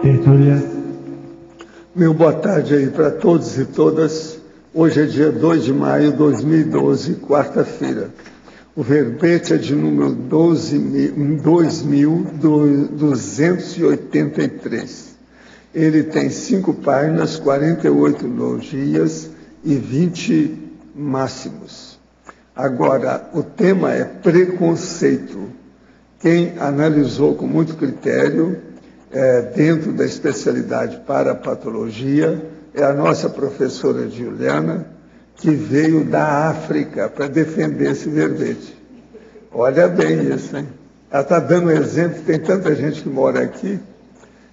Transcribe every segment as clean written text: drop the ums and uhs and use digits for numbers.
Tertúlia. Meu boa tarde aí para todos e todas. Hoje é dia 2 de maio de 2012, quarta-feira. O verbete é de número 2283. Ele tem 5 páginas, 48 logias e 20 máximos. Agora, o tema é preconceito. Quem analisou com muito critério, dentro da especialidade para patologia, é a nossa professora Juliana, que veio da África para defender esse verbete. Olha bem isso, hein? Ela está dando exemplo, tem tanta gente que mora aqui,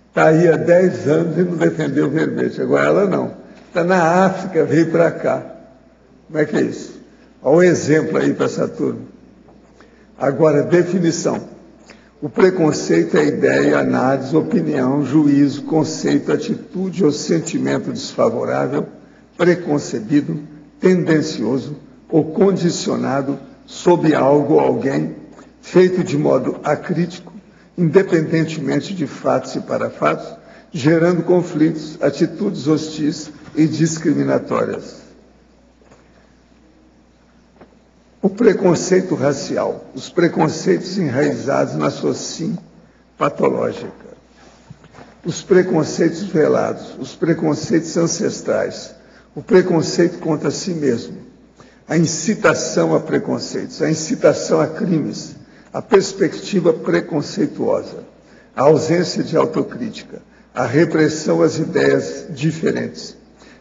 está aí há 10 anos e não defendeu o verbete. Agora ela não. Está na África, veio para cá. Como é que é isso? Olha o exemplo aí para essa turma. Agora, definição. O preconceito é ideia, análise, opinião, juízo, conceito, atitude ou sentimento desfavorável, preconcebido, tendencioso ou condicionado sobre algo ou alguém, feito de modo acrítico, independentemente de fatos e parafatos, gerando conflitos, atitudes hostis e discriminatórias. O preconceito racial, os preconceitos enraizados na sociedade patológica, os preconceitos velados, os preconceitos ancestrais, o preconceito contra si mesmo, a incitação a preconceitos, a incitação a crimes, a perspectiva preconceituosa, a ausência de autocrítica, a repressão às ideias diferentes,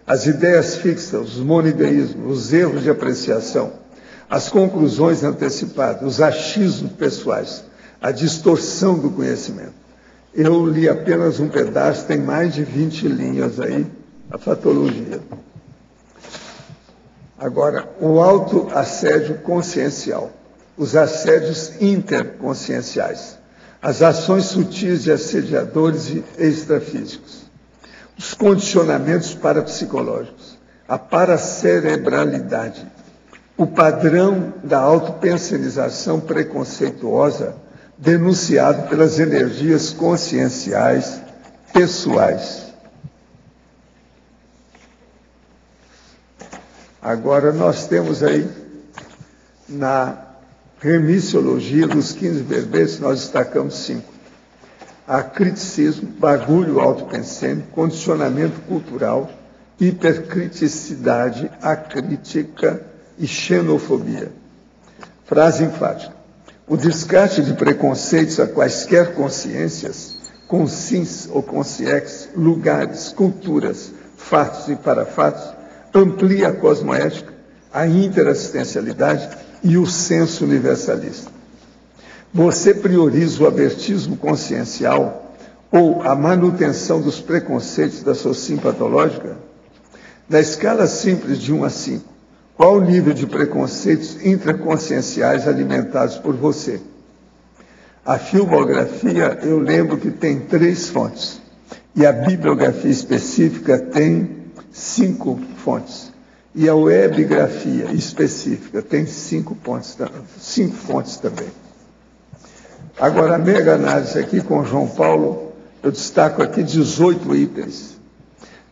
as ideias fixas, os monoideísmos, os erros de apreciação, as conclusões antecipadas, os achismos pessoais, a distorção do conhecimento. Eu li apenas um pedaço, tem mais de 20 linhas aí, a patologia. Agora, o autoassédio consciencial, os assédios interconscienciais, as ações sutis de assediadores extrafísicos, os condicionamentos parapsicológicos, a paracerebralidade, o padrão da autopensenização preconceituosa denunciado pelas energias conscienciais pessoais. Agora, nós temos aí, na remissiologia dos 15 verbetes, nós destacamos 5. Acriticismo, bagulho autopensênico, condicionamento cultural, hipercriticidade, acrítica e xenofobia. Frase enfática. O descarte de preconceitos a quaisquer consciências, consciências ou consciex, lugares, culturas, fatos e parafatos, amplia a cosmoética, a interassistencialidade e o senso universalista. Você prioriza o abertismo consciencial ou a manutenção dos preconceitos da sociedade patológica? Na escala simples de 1 a 5, qual o nível de preconceitos intraconscienciais alimentados por você? A filmografia, eu lembro que tem 3 fontes, e a bibliografia específica tem 5 fontes. E a webigrafia específica tem 5 fontes também. Agora, a mega análise aqui com João Paulo, eu destaco aqui 18 itens.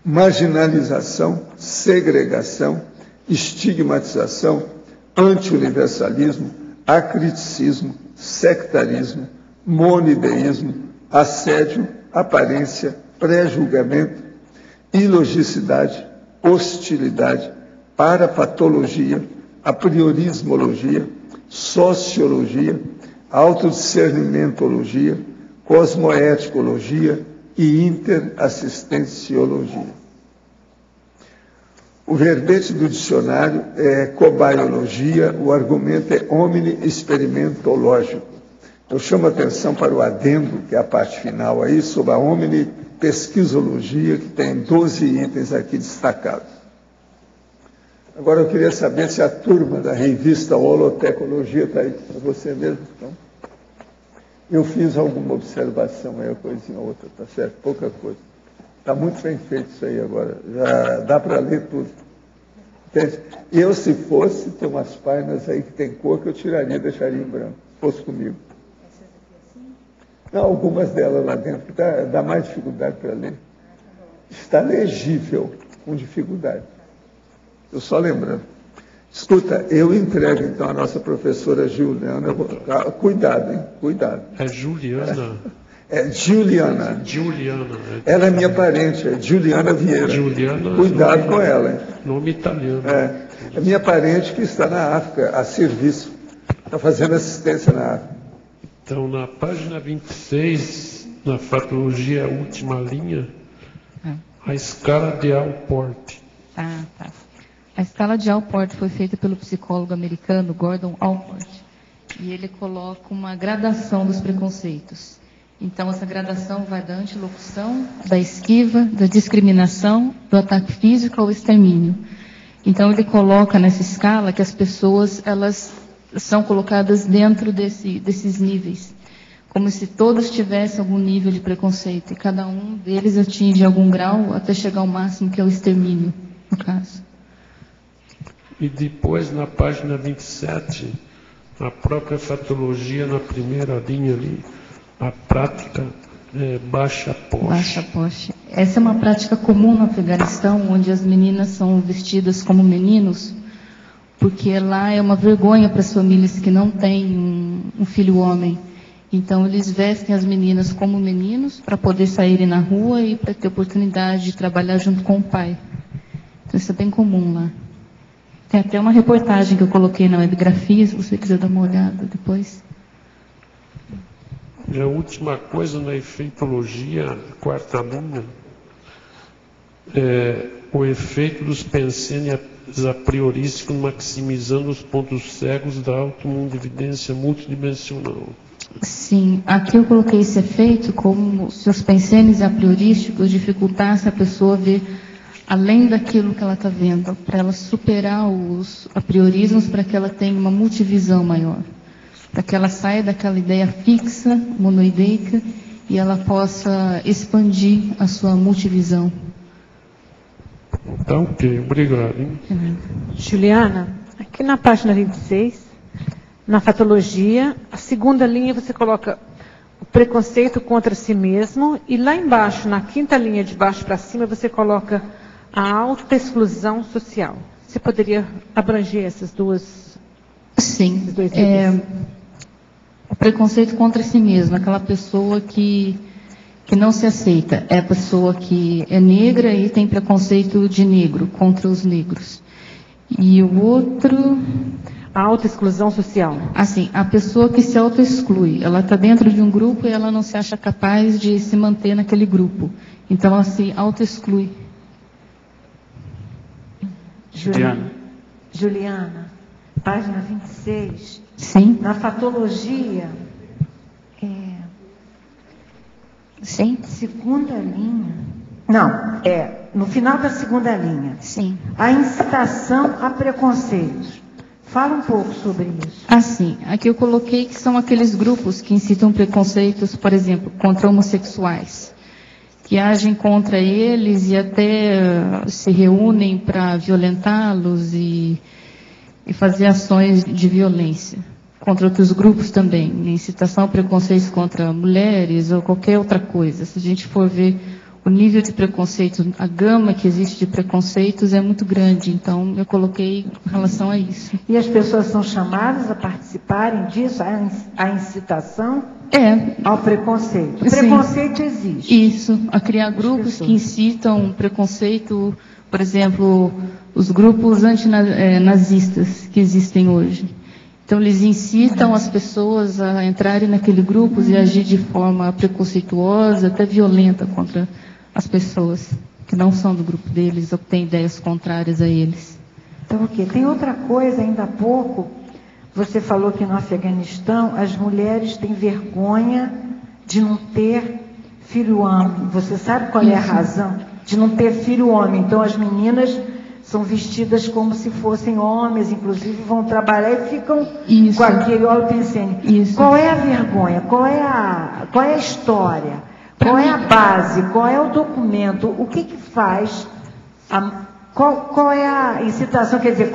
Marginalização, segregação, estigmatização, anti-universalismo, acriticismo, sectarismo, monoideísmo, assédio, aparência, pré-julgamento, ilogicidade, hostilidade, parapatologia, apriorismologia, sociologia, autodiscernimentologia, cosmoeticologia e interassistenciologia. O verbete do dicionário é cobaiologia, o argumento é omni-experimentológico. Eu chamo a atenção para o adendo, que é a parte final aí, sobre a omni-pesquisologia, que tem 12 itens aqui destacados. Agora eu queria saber se a turma da revista Holotecologia está aí para você mesmo. Então, eu fiz alguma observação aí, uma coisinha ou outra, tá certo? Pouca coisa. Está muito bem feito isso aí agora, já dá para ler tudo. Entende? Eu, se fosse, tem umas páginas aí que tem cor que eu tiraria, deixaria em branco, se fosse comigo. Não, algumas delas lá dentro dá mais dificuldade para ler. Está legível, com dificuldade. Eu só lembrando. Escuta, eu entrego então a nossa professora Juliana. Cuidado, hein? Cuidado. É Juliana. É Juliana. Juliana. Ela é minha parente, é Juliana Vieira. Juliana. Cuidado com ela, hein? Nome italiano. É minha parente que está na África, a serviço. Está fazendo assistência na África. Então, na página 26, na fatologia última linha, a escala de Allport. Tá. A escala de Allport foi feita pelo psicólogo americano Gordon Allport. E ele coloca uma gradação dos preconceitos. Então, essa gradação vai da antilocução, da esquiva, da discriminação, do ataque físico ao extermínio. Então, ele coloca nessa escala que as pessoas, elas são colocadas dentro desses níveis. Como se todos tivessem algum nível de preconceito. E cada um deles atinge algum grau até chegar ao máximo, que é o extermínio, no caso. E depois, na página 27, a própria fatologia, na primeira linha ali, a prática baixa poste. Baixa poste. Essa é uma prática comum no Afeganistão, onde as meninas são vestidas como meninos, porque lá é uma vergonha para as famílias que não têm um filho homem. Então, eles vestem as meninas como meninos para poder saírem na rua e para ter oportunidade de trabalhar junto com o pai. Então, isso é bem comum lá. Tem até uma reportagem que eu coloquei na webgrafia, se você quiser dar uma olhada depois. E a última coisa na efeitologia, quarta linha, é o efeito dos pensênios a priorísticos maximizando os pontos cegos da automundividência multidimensional. Sim, aqui eu coloquei esse efeito como se os pensênios a priorísticos dificultassem a pessoa ver além daquilo que ela está vendo, para ela superar os apriorismos, para que ela tenha uma multivisão maior, para que ela saia daquela ideia fixa, monoideica, e ela possa expandir a sua multivisão. Tá ok, obrigado. Hein? Juliana, aqui na página 26, na fatologia, a segunda linha você coloca o preconceito contra si mesmo, e lá embaixo, na quinta linha de baixo para cima, você coloca a autoexclusão social. Você poderia abranger essas duas? Sim. Esses dois itens? O preconceito contra si mesmo, aquela pessoa que não se aceita, é a pessoa que é negra e tem preconceito de negro, contra os negros. E o outro... A autoexclusão social. Assim, a pessoa que se autoexclui, ela está dentro de um grupo e ela não se acha capaz de se manter naquele grupo. Então, ela se autoexclui. Juliana, página 26. Sim. Na fatologia, Sim. segunda linha. Não, no final da segunda linha. Sim. A incitação a preconceitos. Fala um pouco sobre isso. Assim, aqui eu coloquei que são aqueles grupos que incitam preconceitos, por exemplo, contra homossexuais, que agem contra eles e até se reúnem para violentá-los e fazer ações de violência. Contra outros grupos também, incitação a preconceitos contra mulheres ou qualquer outra coisa. Se a gente for ver o nível de preconceito, a gama que existe de preconceitos é muito grande, então eu coloquei em relação a isso. E as pessoas são chamadas a participarem disso, a incitação ao preconceito. O preconceito existe. Isso, a criar grupos que incitam preconceito, por exemplo, os grupos antinazistas que existem hoje. Então, eles incitam as pessoas a entrarem naquele grupo e agir de forma preconceituosa, até violenta contra as pessoas que não são do grupo deles ou que têm ideias contrárias a eles. Então, ok. Tem outra coisa, ainda há pouco, você falou que no Afeganistão as mulheres têm vergonha de não ter filho homem. Você sabe qual é a razão de não ter filho homem? Então, as meninas são vestidas como se fossem homens, inclusive vão trabalhar e ficam com aquele óleo pensênio. Qual é a vergonha? Qual é a história? Qual é a base? Qual é o documento? O que faz? Qual é a incitação? Quer dizer,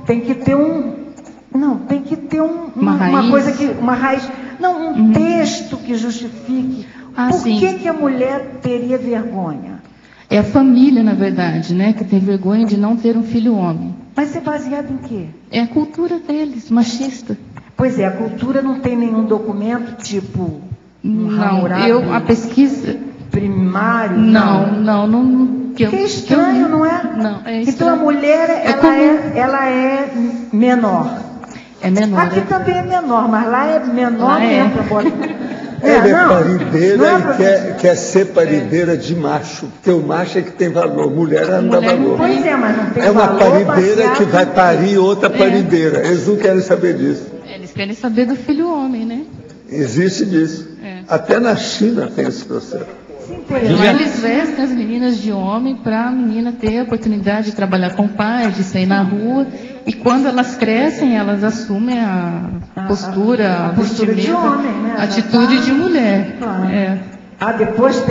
tem que ter uma raiz. Não, um texto que justifique. Por sim. que a mulher teria vergonha? É a família, na verdade, né, que tem vergonha de não ter um filho homem. Mas é baseado em quê? É a cultura deles, machista. Pois é, a cultura não tem nenhum documento tipo Não, a pesquisa... primário? Não. Que é estranho, não é? Não, é estranho. Então a mulher, ela é menor. É menor. Aqui também é menor, mas lá é menor mesmo. Ela é parideira e quer ser parideira de macho, porque o macho é que tem valor, mulher não dá valor. Pois é, mas não tem É uma valor parideira que vai parir outra parideira. Eles não querem saber disso. Eles querem saber do filho homem, né? Existe disso. Até na China tem esse processo. Lá eles vestem as meninas de homem para a menina ter a oportunidade de trabalhar com o pai, de sair na rua. E quando elas crescem, elas assumem a postura, a postura de homem, né? A atitude de mulher. Claro. Depois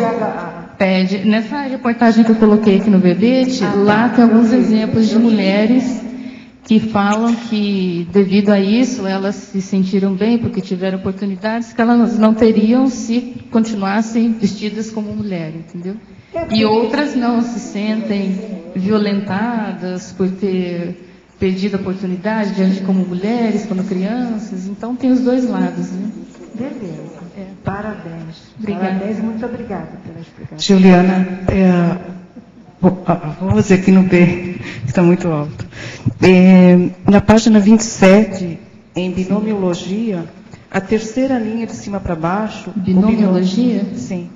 pede. Nessa reportagem que eu coloquei aqui no verbete, lá tem alguns exemplos de mulheres que falam que, devido a isso, elas se sentiram bem porque tiveram oportunidades que elas não teriam se continuassem vestidas como mulher, entendeu? E outras não, se sentem violentadas por ter perdido a oportunidade de agir como mulheres, quando crianças. Então, tem os dois lados, né? Beleza. Parabéns. Obrigada. Parabéns, muito obrigada pela explicação. Juliana, a voz aqui no B está muito alto. Na página 27, em binomiologia, a terceira linha de cima para baixo... Binomiologia? Sim.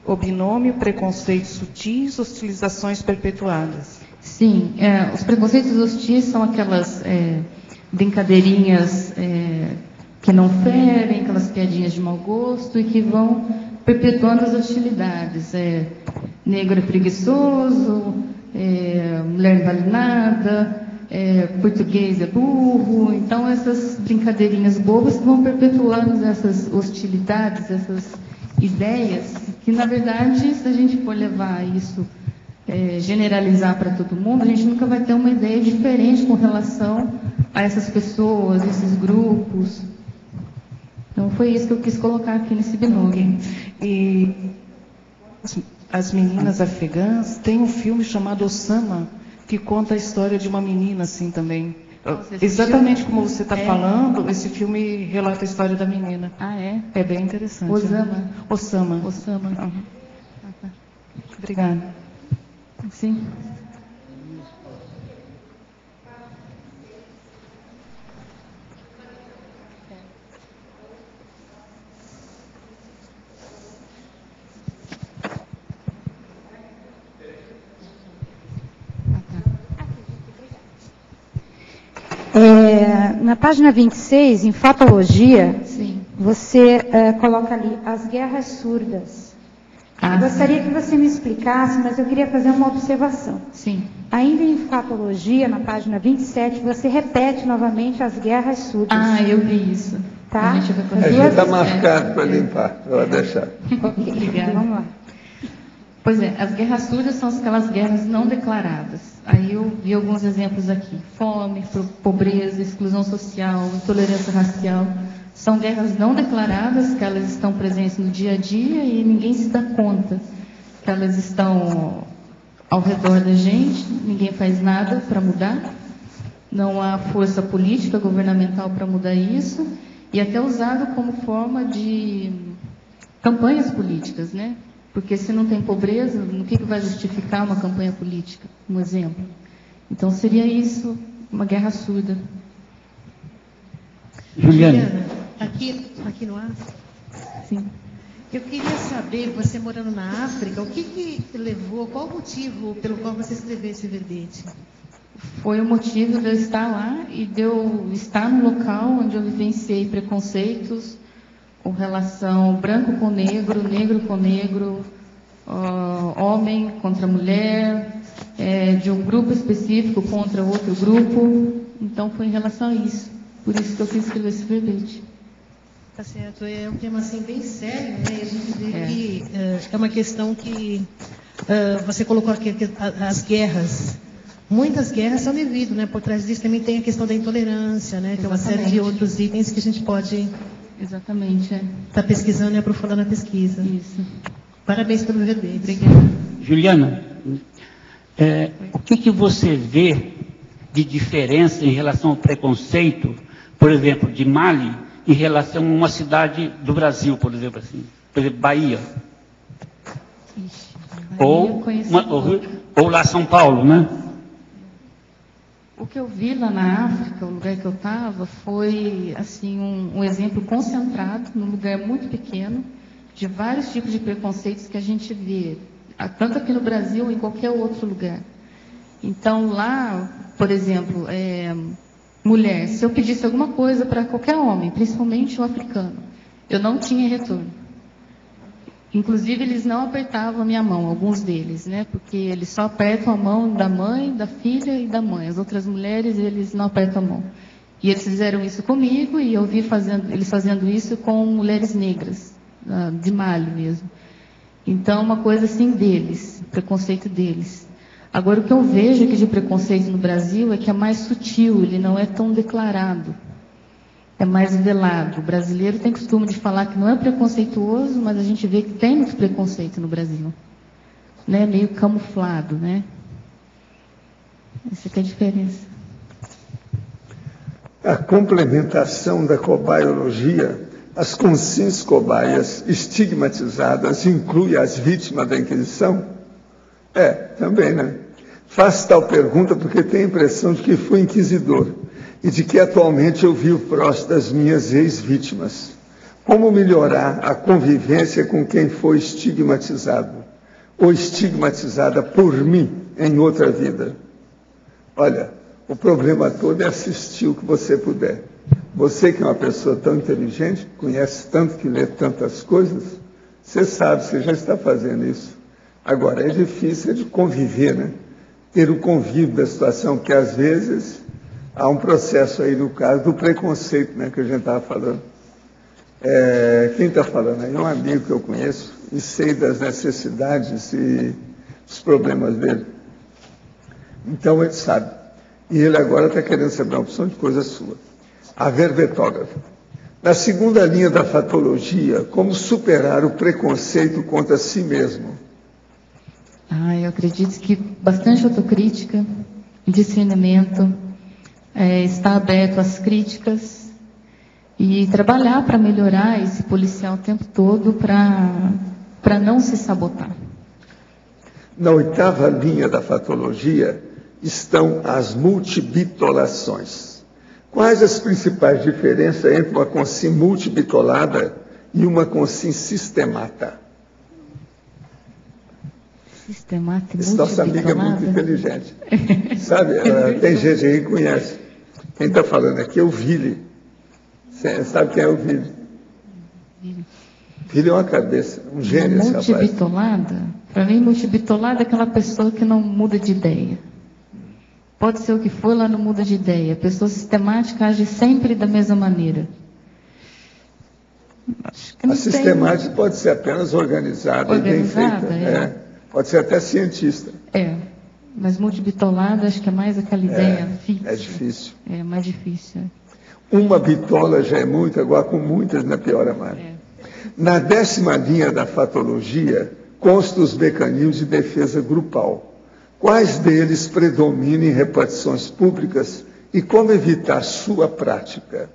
O binômio, preconceitos sutis, hostilizações perpetuadas. Sim, os preconceitos hostis são aquelas brincadeirinhas que não ferem, aquelas piadinhas de mau gosto e que vão perpetuando as hostilidades. Negro é preguiçoso, mulher não vale nada, português é burro. Então, essas brincadeirinhas bobas que vão perpetuando essas hostilidades, essas ideias, que, na verdade, se a gente for levar isso, generalizar para todo mundo, a gente nunca vai ter uma ideia diferente com relação a essas pessoas, esses grupos. Então, foi isso que eu quis colocar aqui nesse binômio. E as meninas afegãs têm um filme chamado Osama, que conta a história de uma menina assim também. Exatamente como você está falando, esse filme relata a história da menina. É bem interessante. Osama. Uhum. Obrigada. Sim. Na página 26, em fatologia, Sim. você coloca ali as guerras surdas. Eu gostaria que você me explicasse, mas eu queria fazer uma observação. Sim. Ainda em fatologia, na página 27, você repete novamente as guerras surdas. Eu vi isso. Tá? A gente está marcado para limpar, pode deixar. Obrigada. Vamos lá. Pois as guerras surdas são aquelas guerras não declaradas. Aí eu vi alguns exemplos aqui. Fome, pobreza, exclusão social, intolerância racial. São guerras não declaradas, que elas estão presentes no dia a dia e ninguém se dá conta que elas estão ao redor da gente, ninguém faz nada para mudar. Não há força política, governamental para mudar isso. E até usado como forma de campanhas políticas, né? Porque se não tem pobreza, no que vai justificar uma campanha política? Um exemplo. Então, seria isso, uma guerra surda. Juliana, aqui no África. Sim. Eu queria saber, você morando na África, o que levou, qual o motivo pelo qual você escreveu esse verbete? Foi o motivo de eu estar lá e de eu estar no local onde eu vivenciei preconceitos com relação branco com negro, negro com negro, homem contra mulher, de um grupo específico contra outro grupo. Então, foi em relação a isso. Por isso que eu quis escrever esse verbete. Tá certo. É um tema assim bem sério, né? A gente vê que é uma questão que você colocou aqui, as guerras. Muitas guerras são devido, né? Por trás disso também tem a questão da intolerância, né? Tem uma série de outros itens que a gente pode Exatamente, é. Está pesquisando e aprofundando a pesquisa. Isso. Parabéns pelo VD. Obrigada. Juliana, o que você vê de diferença em relação ao preconceito, por exemplo, de Mali, em relação a uma cidade do Brasil, por exemplo, assim? Por exemplo, Bahia. Ixi, Bahia eu conheci ou lá São Paulo, né? O que eu vi lá na África, o lugar que eu estava, foi assim um exemplo concentrado, num lugar muito pequeno, de vários tipos de preconceitos que a gente vê, tanto aqui no Brasil ou em qualquer outro lugar. Então, lá, por exemplo, mulher, se eu pedisse alguma coisa para qualquer homem, principalmente o africano, eu não tinha retorno. Inclusive, eles não apertavam a minha mão, alguns deles, né? Porque eles só apertam a mão da mãe, da filha e da mãe. As outras mulheres, eles não apertam a mão. E eles fizeram isso comigo e eu vi eles fazendo isso com mulheres negras, de Mali mesmo. Então, uma coisa assim deles, preconceito deles. Agora, o que eu vejo aqui de preconceito no Brasil é que é mais sutil, ele não é tão declarado. É mais velado. O brasileiro tem costume de falar que não é preconceituoso, mas a gente vê que tem muito preconceito no Brasil. Né? Meio camuflado, né? Essa que é a diferença. A complementação da cobaiologia, as consciências cobaias estigmatizadas inclui as vítimas da Inquisição? Também, né? Faço tal pergunta porque tenho a impressão de que fui inquisidor e de que atualmente eu vivo próximo das minhas ex-vítimas. Como melhorar a convivência com quem foi estigmatizado ou estigmatizada por mim em outra vida? Olha, o problema todo é assistir o que você puder. Você que é uma pessoa tão inteligente, conhece tanto, que lê tantas coisas, você sabe, você já está fazendo isso. Agora, é difícil de conviver, né? Ter o convívio da situação, porque às vezes há um processo aí no caso do preconceito, né, que a gente estava falando. Quem está falando aí é um amigo que eu conheço e sei das necessidades e dos problemas dele. Então ele sabe. E ele agora está querendo saber uma opção de coisa sua. A verbetógrafa. Na segunda linha da fatologia, como superar o preconceito contra si mesmo? Eu acredito que bastante autocrítica, discernimento, estar aberto às críticas e trabalhar para melhorar e se policiar o tempo todo para não se sabotar. Na oitava linha da fatologia estão as multibitolações. Quais as principais diferenças entre uma consciência multibitolada e uma consciência sistemata? Sistemática. Esse nosso amigo é muito inteligente. Sabe, tem gente aí que conhece. Quem está falando aqui é o Vili. Você sabe quem é o Vili? Vili é uma cabeça, um gênio esse rapaz. Multibitolada? Para mim, multibitolada é aquela pessoa que não muda de ideia. Pode ser o que for, ela não muda de ideia. A pessoa sistemática age sempre da mesma maneira. Acho que não sistemática pode ser apenas organizada e bem feita. Pode ser até cientista. Mas multibitolada acho que é mais aquela ideia fixa. É difícil. É mais difícil. Uma bitola já é muito, agora com muitas na piora mais. Na 10ª linha da fatologia, constam os mecanismos de defesa grupal. Quais deles predominam em repartições públicas e como evitar sua prática?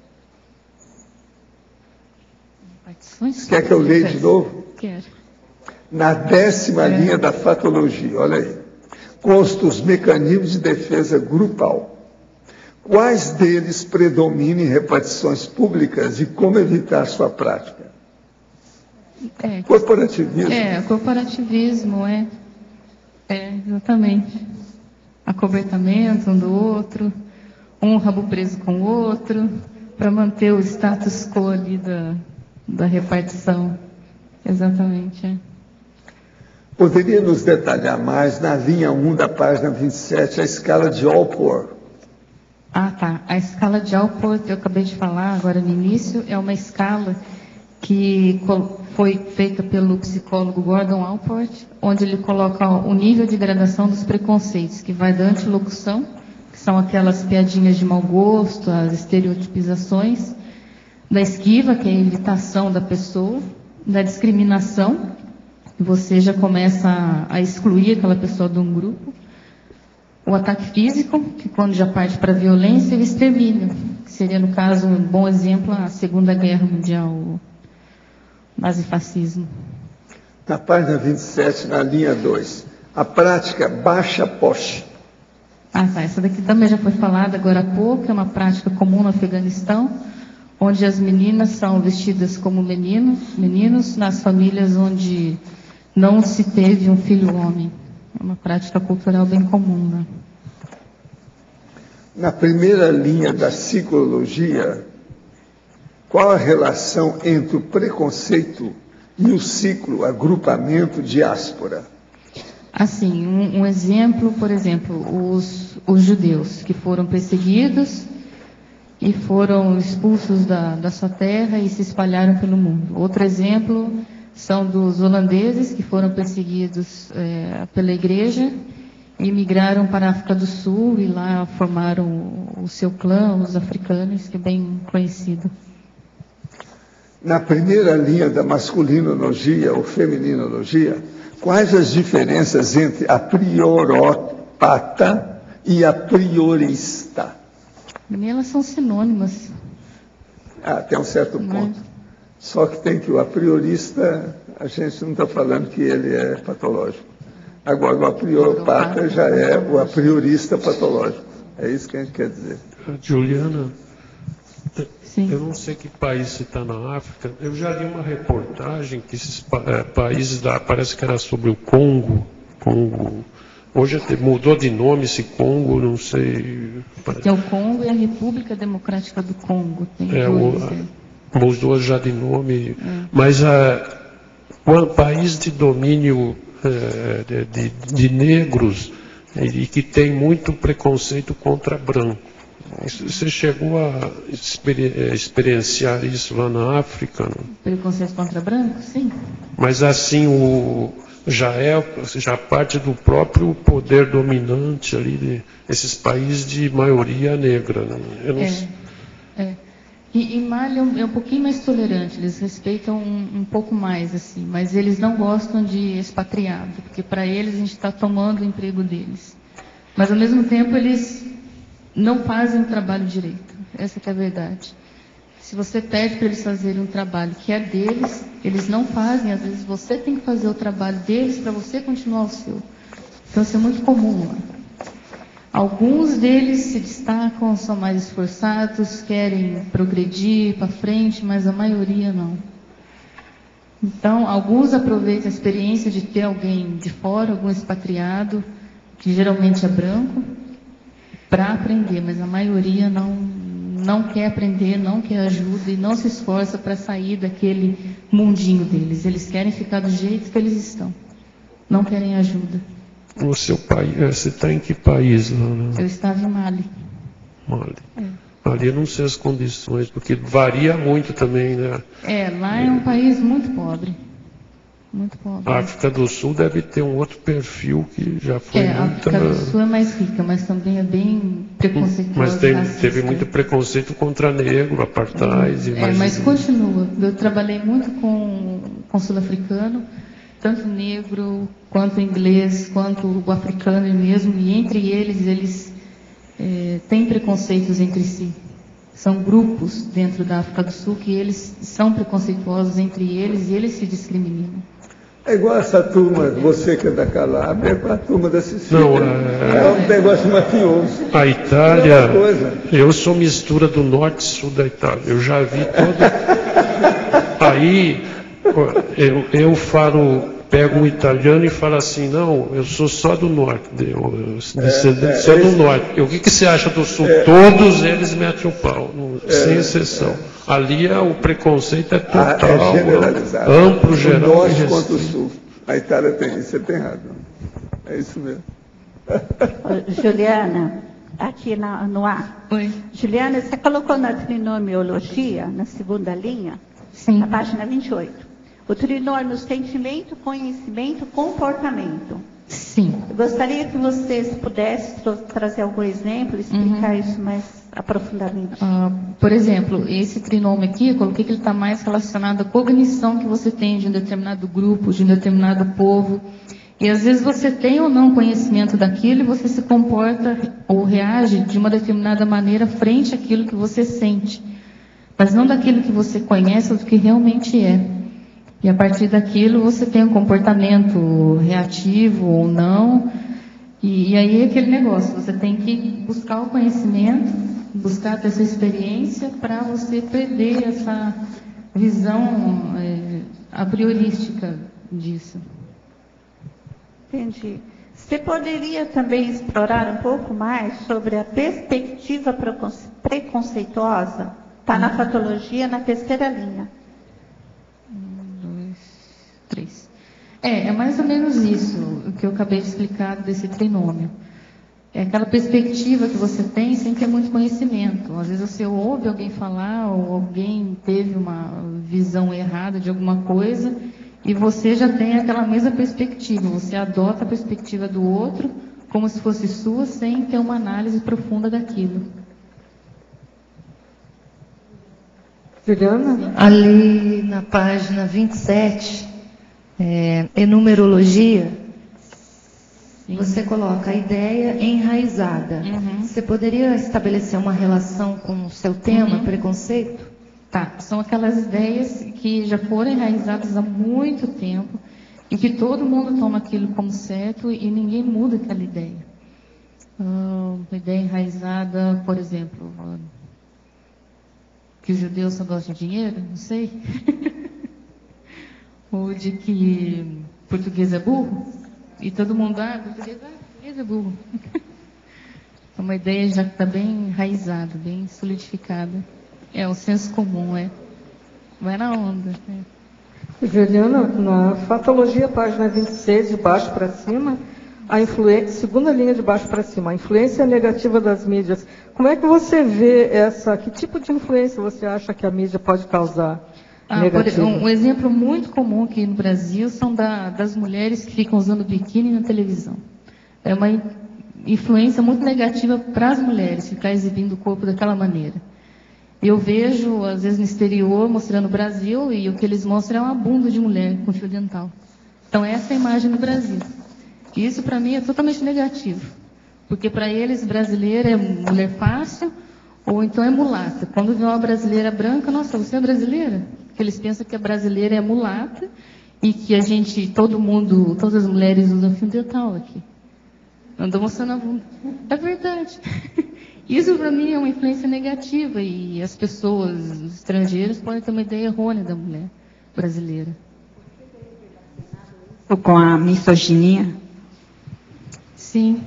Quer que eu leia de novo? Quero. Na 10ª linha da fatologia, olha aí, constam os mecanismos de defesa grupal. Quais deles predominam em repartições públicas e como evitar sua prática? Corporativismo. Corporativismo, exatamente. Acobertamento um do outro, um rabo preso com o outro, para manter o status quo ali da repartição. Exatamente, Poderia nos detalhar mais na linha 1 da página 27, a escala de Allport? A escala de Allport, eu acabei de falar agora no início, é uma escala que foi feita pelo psicólogo Gordon Allport, onde ele coloca o nível de gradação dos preconceitos, que vai da antilocução, que são aquelas piadinhas de mau gosto, as estereotipizações, da esquiva, que é a evitação da pessoa, da discriminação, você já começa a excluir aquela pessoa de um grupo, o ataque físico, que quando já parte para a violência, e o extermínio, que seria, no caso, um bom exemplo, a Segunda Guerra Mundial, o nazifascismo. Na página 27, na linha 2, a prática baixa poche. Ah, tá. Essa daqui também já foi falada agora há pouco, é uma prática comum no Afeganistão, onde as meninas são vestidas como meninos nas famílias onde não se teve um filho homem. É uma prática cultural bem comum, né? Na primeira linha da psicologia, qual a relação entre o preconceito e o ciclo agrupamento diáspora? Assim, um exemplo, por exemplo, os judeus que foram perseguidos e foram expulsos da sua terra e se espalharam pelo mundo. Outro exemplo são dos holandeses que foram perseguidos pela igreja e migraram para a África do Sul e lá formaram o seu clã, os africanos, que é bem conhecido. Na primeira linha da masculinologia ou femininologia, quais as diferenças entre a prioropata e a priorista? Para mim, elas são sinônimas. Até um certo ponto. Só que tem que o a priorista, a gente não está falando que ele é patológico. Agora, o a prioropata já é o a priorista patológico. É isso que a gente quer dizer. Juliana, sim, eu não sei que país você está na África. Eu já li uma reportagem que esses países parece que era sobre o Congo. Hoje mudou de nome esse Congo, não sei. Que é o Congo e a República Democrática do Congo. Tem os dois já de nome. Mas o país de domínio de negros e que tem muito preconceito contra branco. Você chegou a experienciar isso lá na África? Não? Preconceito contra branco? Sim. Mas assim, já parte do próprio poder dominante ali desses países de maioria negra. Né? Eu não sei. E Mali é um pouquinho mais tolerante, eles respeitam um pouco mais, assim, mas eles não gostam de expatriado, porque para eles a gente está tomando o emprego deles. Mas ao mesmo tempo eles não fazem o trabalho direito, essa que é a verdade. Se você pede para eles fazerem um trabalho que é deles, eles não fazem, às vezes você tem que fazer o trabalho deles para você continuar o seu. Então isso é muito comum lá. Alguns deles se destacam, são mais esforçados, querem progredir para frente, mas a maioria não. Então, alguns aproveitam a experiência de ter alguém de fora, algum expatriado, que geralmente é branco, para aprender, mas a maioria não quer aprender, não quer ajuda e não se esforça para sair daquele mundinho deles. Eles querem ficar do jeito que eles estão, não querem ajuda. No seu país, você está em que país lá? Né? Eu estava em Mali. Ali eu não sei as condições, porque varia muito também, né? Lá é um país muito pobre. Muito pobre. A África do Sul deve ter um outro perfil que já foi a África do Sul é mais rica, mas também é bem preconceituosa. Mas teve muito preconceito contra negro, apartheid. Mas continua. Eu trabalhei muito com sul-africano, tanto negro, quanto inglês, quanto o africano mesmo, e entre eles têm preconceitos entre si. São grupos dentro da África do Sul que eles são preconceituosos entre eles e eles se discriminam. É igual essa turma, você que é da Calabria, é com a turma da Sicília. Não, é um negócio mafioso. A Itália, eu sou mistura do norte e sul da Itália. Eu já vi todo. Aí eu pego um italiano e falo assim, não, eu sou só do norte, só do norte. O que você acha do sul? Todos eles metem o pau, sem exceção. Ali o preconceito é total, generalizado. Amplo, geral. O norte contra o sul. A Itália tem isso, você tem razão. É isso mesmo. Juliana, aqui no ar. Oi. Juliana, você colocou na trinomiologia, na segunda linha, sim, na página 28. O trinômio sentimento, conhecimento, comportamento. Sim. Eu gostaria que vocês pudessem trazer algum exemplo, explicar isso mais aprofundadamente. Por exemplo, esse trinômio aqui, eu coloquei que ele está mais relacionado à cognição que você tem de um determinado grupo, de um determinado povo. E às vezes você tem ou não conhecimento daquilo e você se comporta ou reage de uma determinada maneira frente àquilo que você sente. Mas não daquilo que você conhece ou do que realmente é. E a partir daquilo você tem um comportamento reativo ou não. E aí é aquele negócio, você tem que buscar o conhecimento, buscar ter essa experiência para você perder essa visão a priorística disso. Entendi. Você poderia também explorar um pouco mais sobre a perspectiva preconceituosa? Está na fatologia, na terceira linha. 1, 2, 3. É mais ou menos isso o que eu acabei de explicar desse trinômio. É aquela perspectiva que você tem sem ter muito conhecimento. Às vezes você ouve alguém falar ou alguém teve uma visão errada de alguma coisa e você já tem aquela mesma perspectiva. Você adota a perspectiva do outro como se fosse sua sem ter uma análise profunda daquilo. Juliana? Ali na página 27, em numerologia, você coloca a ideia enraizada. Você poderia estabelecer uma relação com o seu tema, preconceito? Tá, são aquelas ideias que já foram enraizadas há muito tempo e que todo mundo toma aquilo como certo e ninguém muda aquela ideia. Uma ideia enraizada, por exemplo, que os judeus só gostam de dinheiro, não sei. Ou de que português é burro. E todo mundo, português é burro. É uma ideia já que está bem enraizada, bem solidificada. É o senso comum, vai na onda. Juliana, na fatologia, página 26, de baixo para cima, a influência, segunda linha de baixo para cima, a influência negativa das mídias. Como é que você vê que tipo de influência você acha que a mídia pode causar? Um exemplo muito comum aqui no Brasil são das mulheres que ficam usando biquíni na televisão. É uma influência muito negativa para as mulheres, ficar exibindo o corpo daquela maneira. Eu vejo, às vezes, no exterior, mostrando o Brasil, e o que eles mostram é uma bunda de mulher com fio dental. Então, essa é a imagem do Brasil. E isso, para mim, é totalmente negativo. Porque, para eles, brasileira é mulher fácil, ou então é mulata. Quando vê uma brasileira branca, nossa, você é brasileira? Porque eles pensam que a brasileira é mulata, e que todas as mulheres usam fio dental aqui. Andam mostrando a bunda. É verdade. Isso, para mim, é uma influência negativa e as pessoas estrangeiras podem ter uma ideia errônea da mulher brasileira. Com a misoginia? Sim.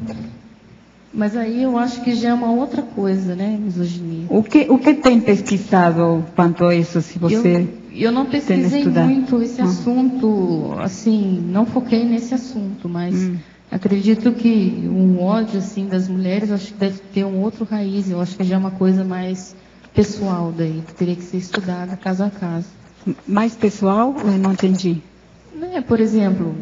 Mas aí eu acho que já é uma outra coisa, né, misoginia. O que tem pesquisado quanto a isso, se você eu não pesquisei muito esse assunto, assim, não foquei nesse assunto, mas... Acredito que um ódio assim das mulheres, acho que deve ter um outro raiz. Eu acho que já é uma coisa mais pessoal daí, que teria que ser estudada caso a caso. Mais pessoal? Eu não entendi. Por exemplo,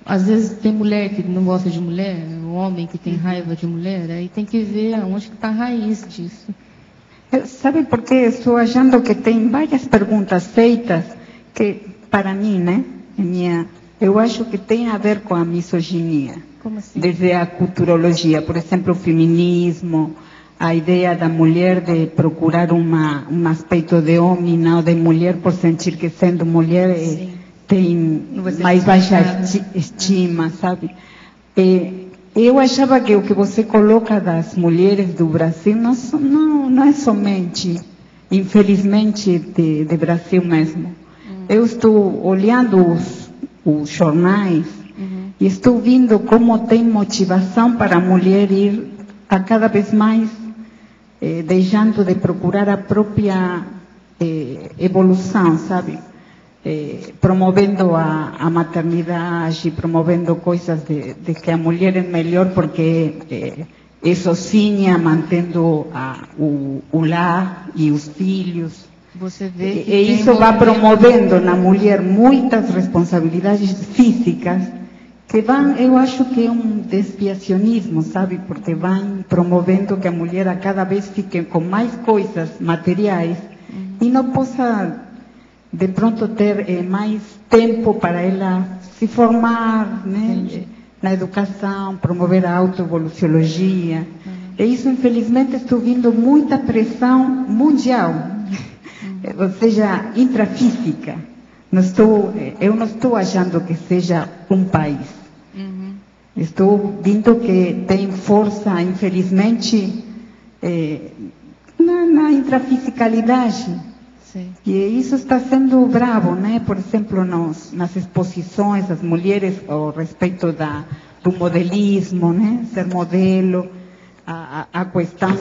às vezes tem mulher que não gosta de mulher, um homem que tem raiva de mulher, aí tem que ver onde está a raiz disso. Sabe por quê? Estou achando que tem várias perguntas feitas que, para mim, né, eu acho que tem a ver com a misoginia. Como assim? Desde a culturologia, por exemplo, o feminismo, a ideia da mulher de procurar um aspecto de homem, não de mulher, por sentir que sendo mulher tem mais baixa estima, sabe? Eu achava que o que você coloca das mulheres do Brasil não é somente, infelizmente, de Brasil mesmo. Eu estou olhando os jornais e estou vendo como tem motivação para a mulher ir a cada vez mais deixando de procurar a própria evolução, sabe? Promovendo a maternidade, promovendo coisas de que a mulher é melhor porque é sozinha, mantendo o lar e os filhos. Você vê que e isso vai promovendo na mulher muitas responsabilidades físicas que vão, eu acho que é um desviacionismo, sabe? Porque vão promovendo que a mulher a cada vez fique com mais coisas materiais e não possa, de pronto, ter mais tempo para ela se formar, né? Na educação, promover a autoevoluciologia. E isso, infelizmente, estou vendo muita pressão mundial, ou seja, intrafísica. Eu não estou achando que seja um país. Estou vendo que tem força, infelizmente, na intrafisicalidade. Sim. E isso está sendo bravo, né? Por exemplo, nas exposições, as mulheres, a respeito do modelismo, né? Ser modelo, a questão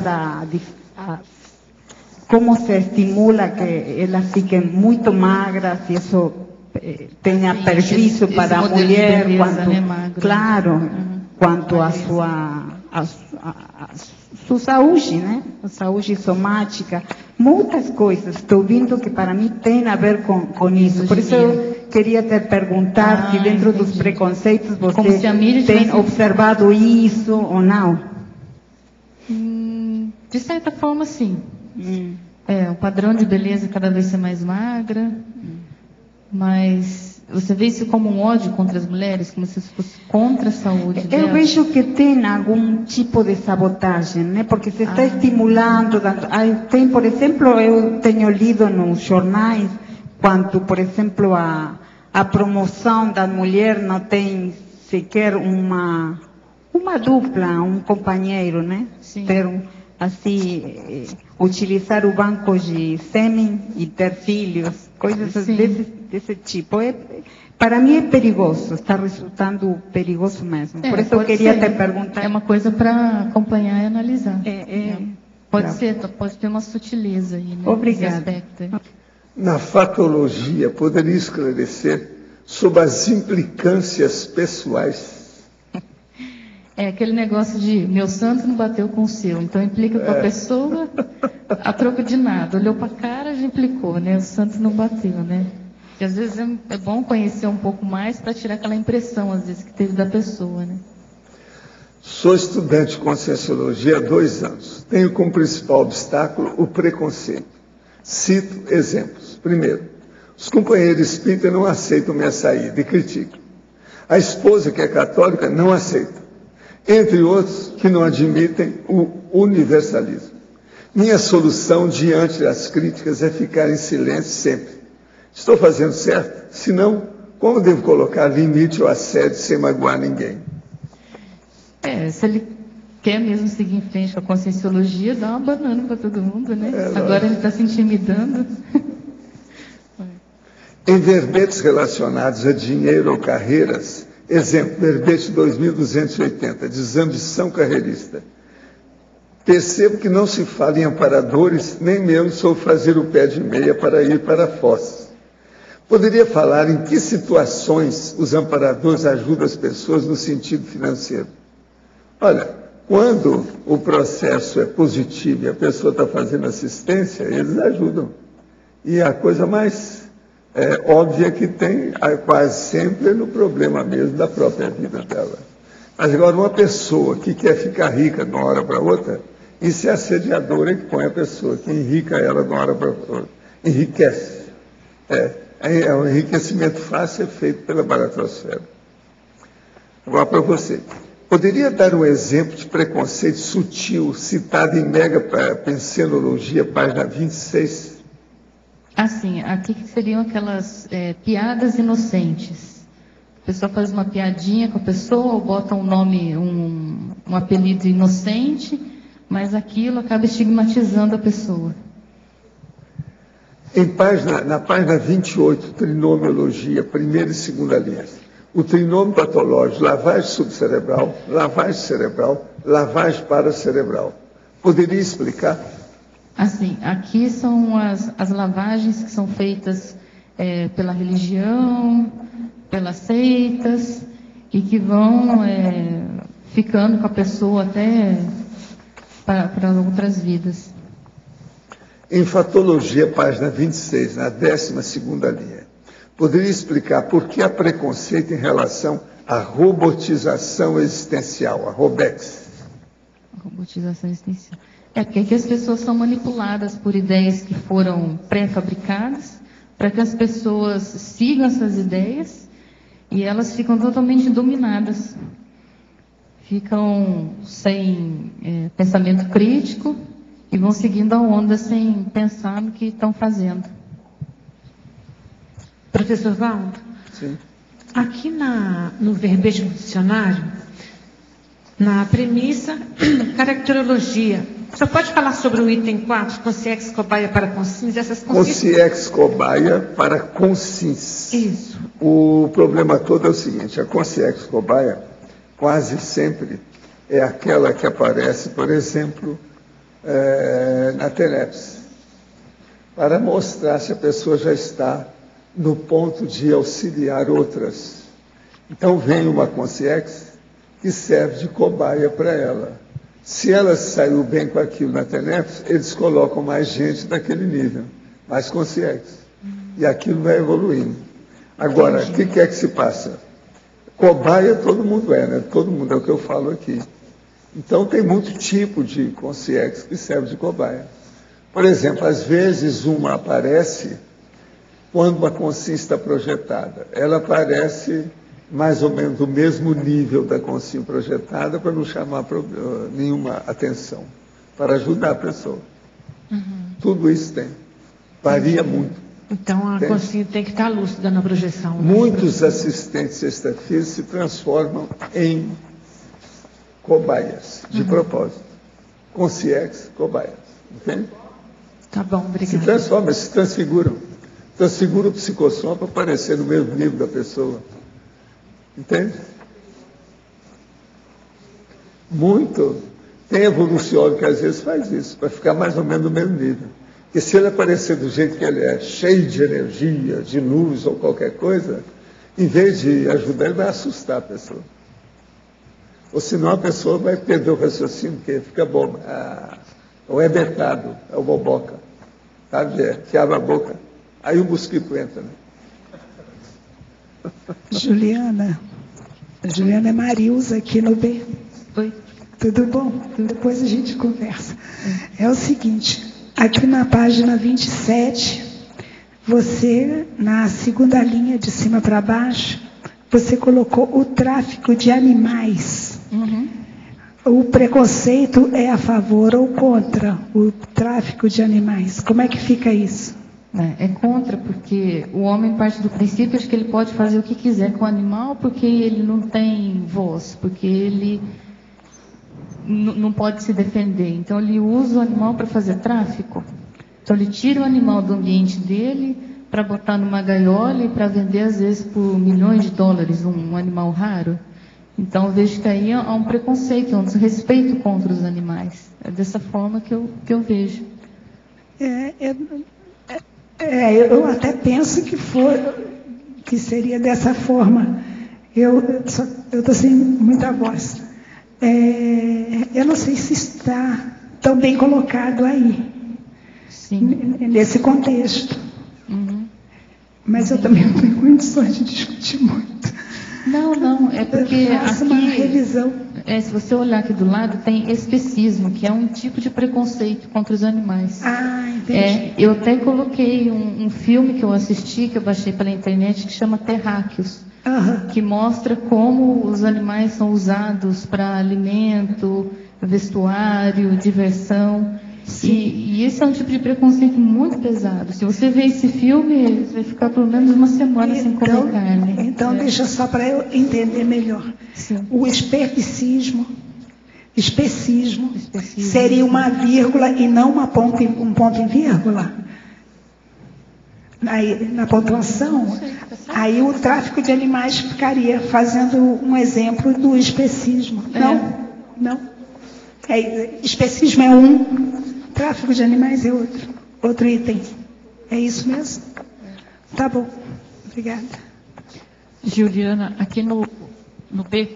como se estimula que elas fiquem muito magras e isso tenha prejuízo para a mulher, quanto a sua saúde, né? A saúde somática, muitas coisas. Estou vendo que para mim tem a ver com isso. Por isso eu queria te perguntar se dentro dos preconceitos você tem observado isso ou não. De certa forma, sim. O padrão de beleza cada vez ser mais magra, mas você vê isso como um ódio contra as mulheres, como se fosse contra a saúde delas? Eu vejo que tem algum tipo de sabotagem, né? Porque se está estimulando. Tem, por exemplo, eu tenho lido nos jornais, quanto, por exemplo, a promoção da mulher não tem sequer uma dupla, um companheiro, né? Sim. Assim, utilizar o banco de sêmen e ter filhos, coisas desse tipo. Para mim é perigoso, está resultando perigoso mesmo. Por isso eu queria te perguntar. É uma coisa para acompanhar e analisar. Pode ter uma sutileza aí, né? Obrigada. Na fatologia, poderia esclarecer sobre as implicâncias pessoais? Aquele negócio de meu santo não bateu com o seu, então implica com a pessoa a troco de nada. Olhou para a cara, já implicou, né? O santo não bateu, né? E às vezes é bom conhecer um pouco mais para tirar aquela impressão, às vezes, que teve da pessoa, né? Sou estudante de Conscienciologia há 2 anos. Tenho como principal obstáculo o preconceito. Cito exemplos. Primeiro, os companheiros espíritas não aceitam minha saída e criticam. A esposa, que é católica, não aceita. Entre outros que não admitem o universalismo. Minha solução diante das críticas é ficar em silêncio sempre. Estou fazendo certo? Se não, como devo colocar limite ao assédio sem magoar ninguém? Se ele quer mesmo seguir em frente com a Conscienciologia, dá uma banana para todo mundo, né? Agora ele está se intimidando. Em verbetes relacionados a dinheiro ou carreiras, exemplo, verbete 2280, desambição carreirista. Percebo que não se fala em amparadores, nem mesmo sobre fazer o pé de meia para ir para a fossa. Poderia falar em que situações os amparadores ajudam as pessoas no sentido financeiro? Olha, quando o processo é positivo e a pessoa está fazendo assistência, eles ajudam. E a coisa mais óbvia que tem, quase sempre, é no problema mesmo da própria vida dela. Mas agora, uma pessoa que quer ficar rica de uma hora para outra, isso é assediadora que põe a pessoa, que enrica ela de uma hora para outra. Enriquece. O enriquecimento fácil é feito pela baratrosfera. Agora para você. Poderia dar um exemplo de preconceito sutil citado em Mega Pensenologia, página 26? Assim, aqui seriam aquelas piadas inocentes. A pessoa faz uma piadinha com a pessoa, ou bota um nome, um apelido inocente, mas aquilo acaba estigmatizando a pessoa. Na página 28, trinomiologia, primeira e segunda linhas. O trinômio patológico, lavagem subcerebral, lavagem cerebral, lavagem paracerebral. Poderia explicar? Assim, aqui são as lavagens que são feitas pela religião, pelas seitas, e que vão ficando com a pessoa até para outras vidas. Em Fatologia, página 26, na 12ª linha, poderia explicar por que há preconceito em relação A robotização existencial, a Robex. A robotização existencial. Porque as pessoas são manipuladas por ideias que foram pré-fabricadas, para que as pessoas sigam essas ideias e elas ficam totalmente dominadas. Ficam sem pensamento crítico e vão seguindo a onda sem pensar no que estão fazendo. Professor Valdo? Sim. Aqui no verbete do dicionário, na premissa, caracterologia, você pode falar sobre o item 4, consciência cobaia para consciência? Consciência cobaia para consciência. Isso. O problema todo é o seguinte, a consciência cobaia quase sempre é aquela que aparece, por exemplo, na TENEPS, para mostrar se a pessoa já está no ponto de auxiliar outras. Então vem uma consciência que serve de cobaia para ela. Se ela saiu bem com aquilo na TENEPS, eles colocam mais gente naquele nível, mais consciência. E aquilo vai evoluindo. Agora, o que é que se passa? Cobaia todo mundo né? Todo mundo é o que eu falo aqui. Então tem muito tipo de consciência que serve de cobaia. Por exemplo, às vezes uma aparece quando uma consciência está projetada. Ela aparece mais ou menos do mesmo nível da consciência projetada para não chamar nenhuma atenção, para ajudar a pessoa. Tudo isso tem. Varia muito. Então a consciência tem que estar lúcida na projeção. Muitos assistentes extrafísicos se transformam em cobaias, de propósito. Consciência, cobaias. Entende? Tá bom, obrigada. Se transformam, se transfiguram. Transfigura o psicossom para aparecer no mesmo nível da pessoa. Entende? Muito. Tem evoluciólogo que às vezes faz isso, para ficar mais ou menos no mesmo nível. Porque se ele aparecer do jeito que ele é, cheio de energia, de luz ou qualquer coisa, em vez de ajudar, ele vai assustar a pessoa. Ou senão a pessoa vai perder o raciocínio, porque fica boba. Ou é betado, é o boboca. Sabe? Que abre a boca. Aí o mosquito entra, né? Juliana é Marilza aqui no B. Oi. Tudo bom? Depois a gente conversa. É o seguinte, aqui na página 27, você, na segunda linha de cima para baixo, você colocou o tráfico de animais. O preconceito é a favor ou contra o tráfico de animais? Como é que fica isso? É contra, porque o homem parte do princípio de que ele pode fazer o que quiser com o animal, porque ele não tem voz, porque ele não pode se defender. Então ele usa o animal para fazer tráfico. Então ele tira o animal do ambiente dele para botar numa gaiola e para vender às vezes por milhões de dólares um animal raro. Então eu vejo que aí há um preconceito, um desrespeito contra os animais. É dessa forma que eu vejo. Eu até penso que seria dessa forma. Eu estou sem muita voz. Eu não sei se está tão bem colocado aí, nesse contexto. Mas eu também não tenho condições de discutir muito. Não, é porque faço uma revisão. Se você olhar aqui do lado, tem especismo, que é um tipo de preconceito contra os animais. Entendi. Eu até coloquei um filme que eu assisti, que eu baixei pela internet, que chama Terráqueos, que mostra como os animais são usados para alimento, vestuário, diversão. E esse é um tipo de preconceito muito pesado. Se você ver esse filme, você vai ficar pelo menos uma semana sem comer carne. Então, deixa só para eu entender melhor. O especismo seria uma vírgula e não um ponto em vírgula? Aí, na pontuação, aí o tráfico de animais ficaria fazendo um exemplo do especismo. Não. Especismo é um, tráfico de animais é outro item. É isso mesmo? Tá bom. Obrigada. Juliana, aqui no B,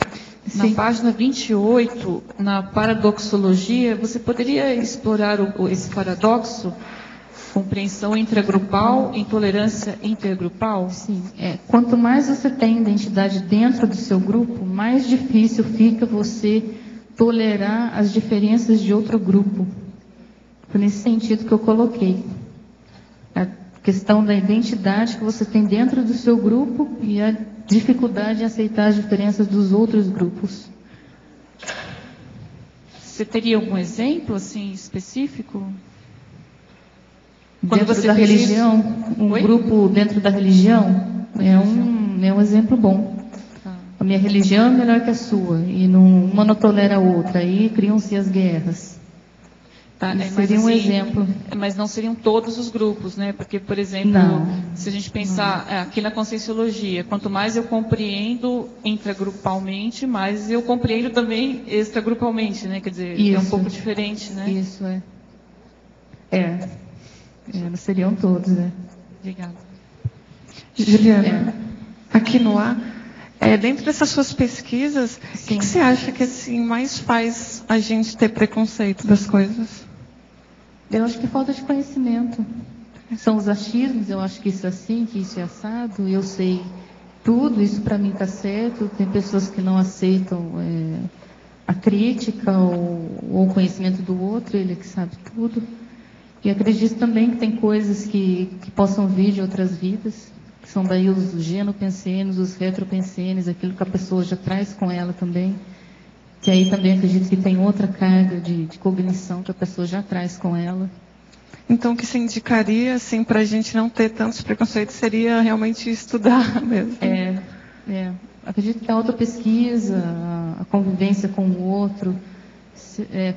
na página 28, na paradoxologia, você poderia explorar esse paradoxo Compreensão intragrupal, intolerância intergrupal? Sim. Quanto mais você tem identidade dentro do seu grupo, mais difícil fica você tolerar as diferenças de outro grupo. Foi nesse sentido que eu coloquei. A questão da identidade que você tem dentro do seu grupo e a dificuldade em aceitar as diferenças dos outros grupos. Você teria algum exemplo assim específico? Dentro da religião, grupo dentro da religião é um exemplo bom. A minha religião é melhor que a sua, e uma não tolera a outra, aí criam-se as guerras. Tá, seria um exemplo. Mas não seriam todos os grupos, né? Porque, por exemplo, se a gente pensar aqui na Conscienciologia, quanto mais eu compreendo intragrupalmente, mais eu compreendo também extragrupalmente, né? Quer dizer, isso, é um pouco diferente, né? Isso, não seriam todos, né? Obrigada. Juliana, aqui no ar, dentro dessas suas pesquisas, o que você acha que assim, mais faz a gente ter preconceito das coisas? Eu acho que falta de conhecimento. São os achismos, eu acho que isso é assim, que isso é assado, eu sei tudo, isso para mim está certo. Tem pessoas que não aceitam a crítica ou o conhecimento do outro, ele é que sabe tudo. E acredito também que tem coisas que possam vir de outras vidas, que são daí os genopensenes, os retropensenes, aquilo que a pessoa já traz com ela também. Que aí também acredito que tem outra carga de cognição que a pessoa já traz com ela. Então, o que se indicaria, assim, para a gente não ter tantos preconceitos, seria realmente estudar mesmo? Acredito que a autopesquisa, a convivência com o outro,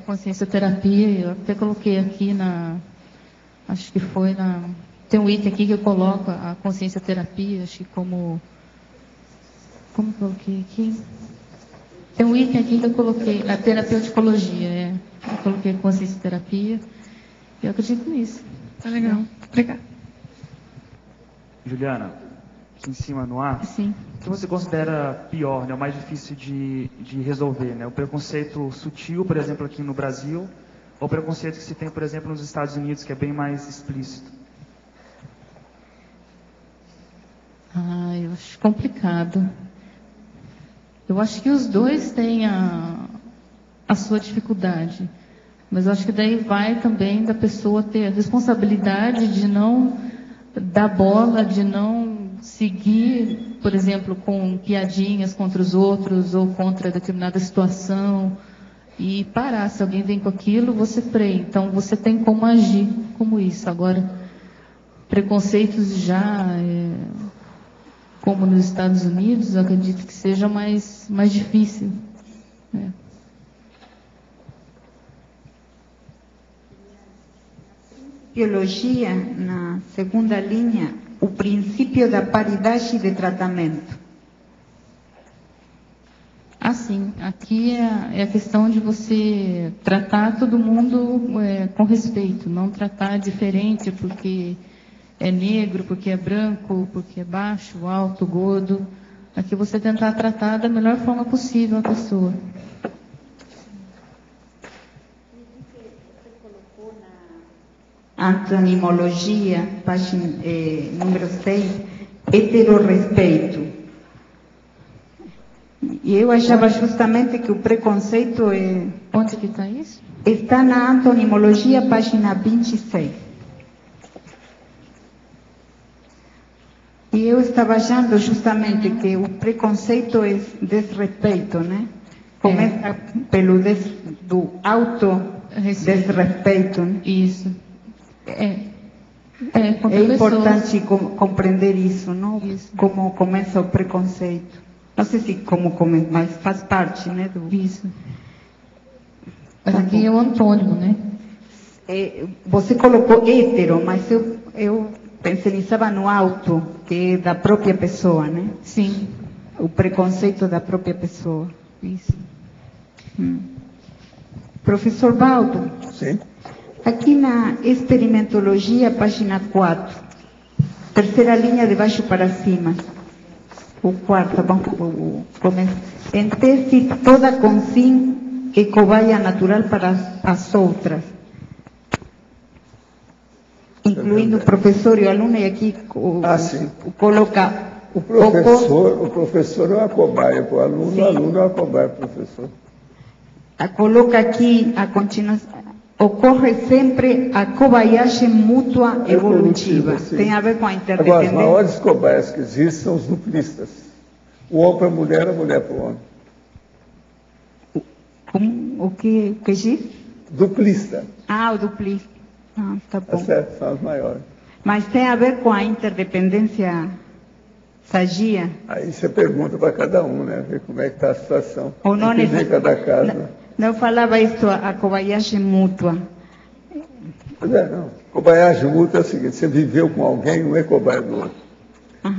consciência terapia, eu até coloquei aqui acho que foi tem um item aqui que eu coloco a consciência terapia, acho que como coloquei aqui? Tem um item aqui que eu coloquei, a terapeuticologia, eu coloquei consciência terapia, e eu acredito nisso. Tá legal, obrigada. Juliana, aqui em cima no ar, sim. O que você considera pior, né, o mais difícil de resolver? Né? O preconceito sutil, por exemplo, aqui no Brasil, ou o preconceito que se tem, por exemplo, nos Estados Unidos, que é bem mais explícito? Eu acho complicado. Eu acho que os dois têm a sua dificuldade. Mas eu acho que daí vai também da pessoa ter a responsabilidade de não dar bola, de não seguir, por exemplo, com piadinhas contra os outros ou contra determinada situação e parar. Se alguém vem com aquilo, você freia. Então, você tem como agir como isso. Agora, preconceitos já... como nos Estados Unidos, eu acredito que seja mais difícil. Biologia, na segunda linha, o princípio da paridade de tratamento. Sim. Aqui é a questão de você tratar todo mundo com respeito, não tratar diferente porque é negro, porque é branco, porque é baixo, alto, gordo. Aqui você tentar tratar da melhor forma possível a pessoa. Antonimologia, página número 6, heterorrespeito. E eu achava justamente que o preconceito é... Onde que está isso? Está na antonimologia, página 26. E eu estava achando justamente que o preconceito é desrespeito, né? Começa pelo do auto-desrespeito, né? Isso. É importante compreender isso, não? Isso. Como começa o preconceito. Não sei se como começa, mas faz parte, né? Isso. Mas aqui é o antônimo, né? Você colocou hétero, mas eu pensava no auto, que é da própria pessoa, né? Sim. O preconceito da própria pessoa. Isso. Professor Baldo. Sim. Aqui na experimentologia, página 4, terceira linha de baixo para cima. O quarto, vamos começar. Em tese, toda consciência é cobaia natural para as outras. incluindo o professor e o aluno, e aqui coloca... O professor é uma cobaia para o aluno é uma cobaia para o professor. Coloca aqui a continuação. Ocorre sempre a cobaiagem mútua evolutiva. Tem a ver com a interdependência. Agora, as maiores cobaias que existem são os duplistas. O homem para a mulher para o homem. O que diz? Duplista. O duplista. Tá bom. Tá certo, são as maiores. Mas tem a ver com a interdependência sadia? Aí você pergunta para cada um, né? Ver como é que está a situação. Ou não cada caso. Não falava isso, a cobaiagem mútua. Pois é, não. Cobaiagem mútua é o seguinte, você viveu com alguém, um é cobaia do outro.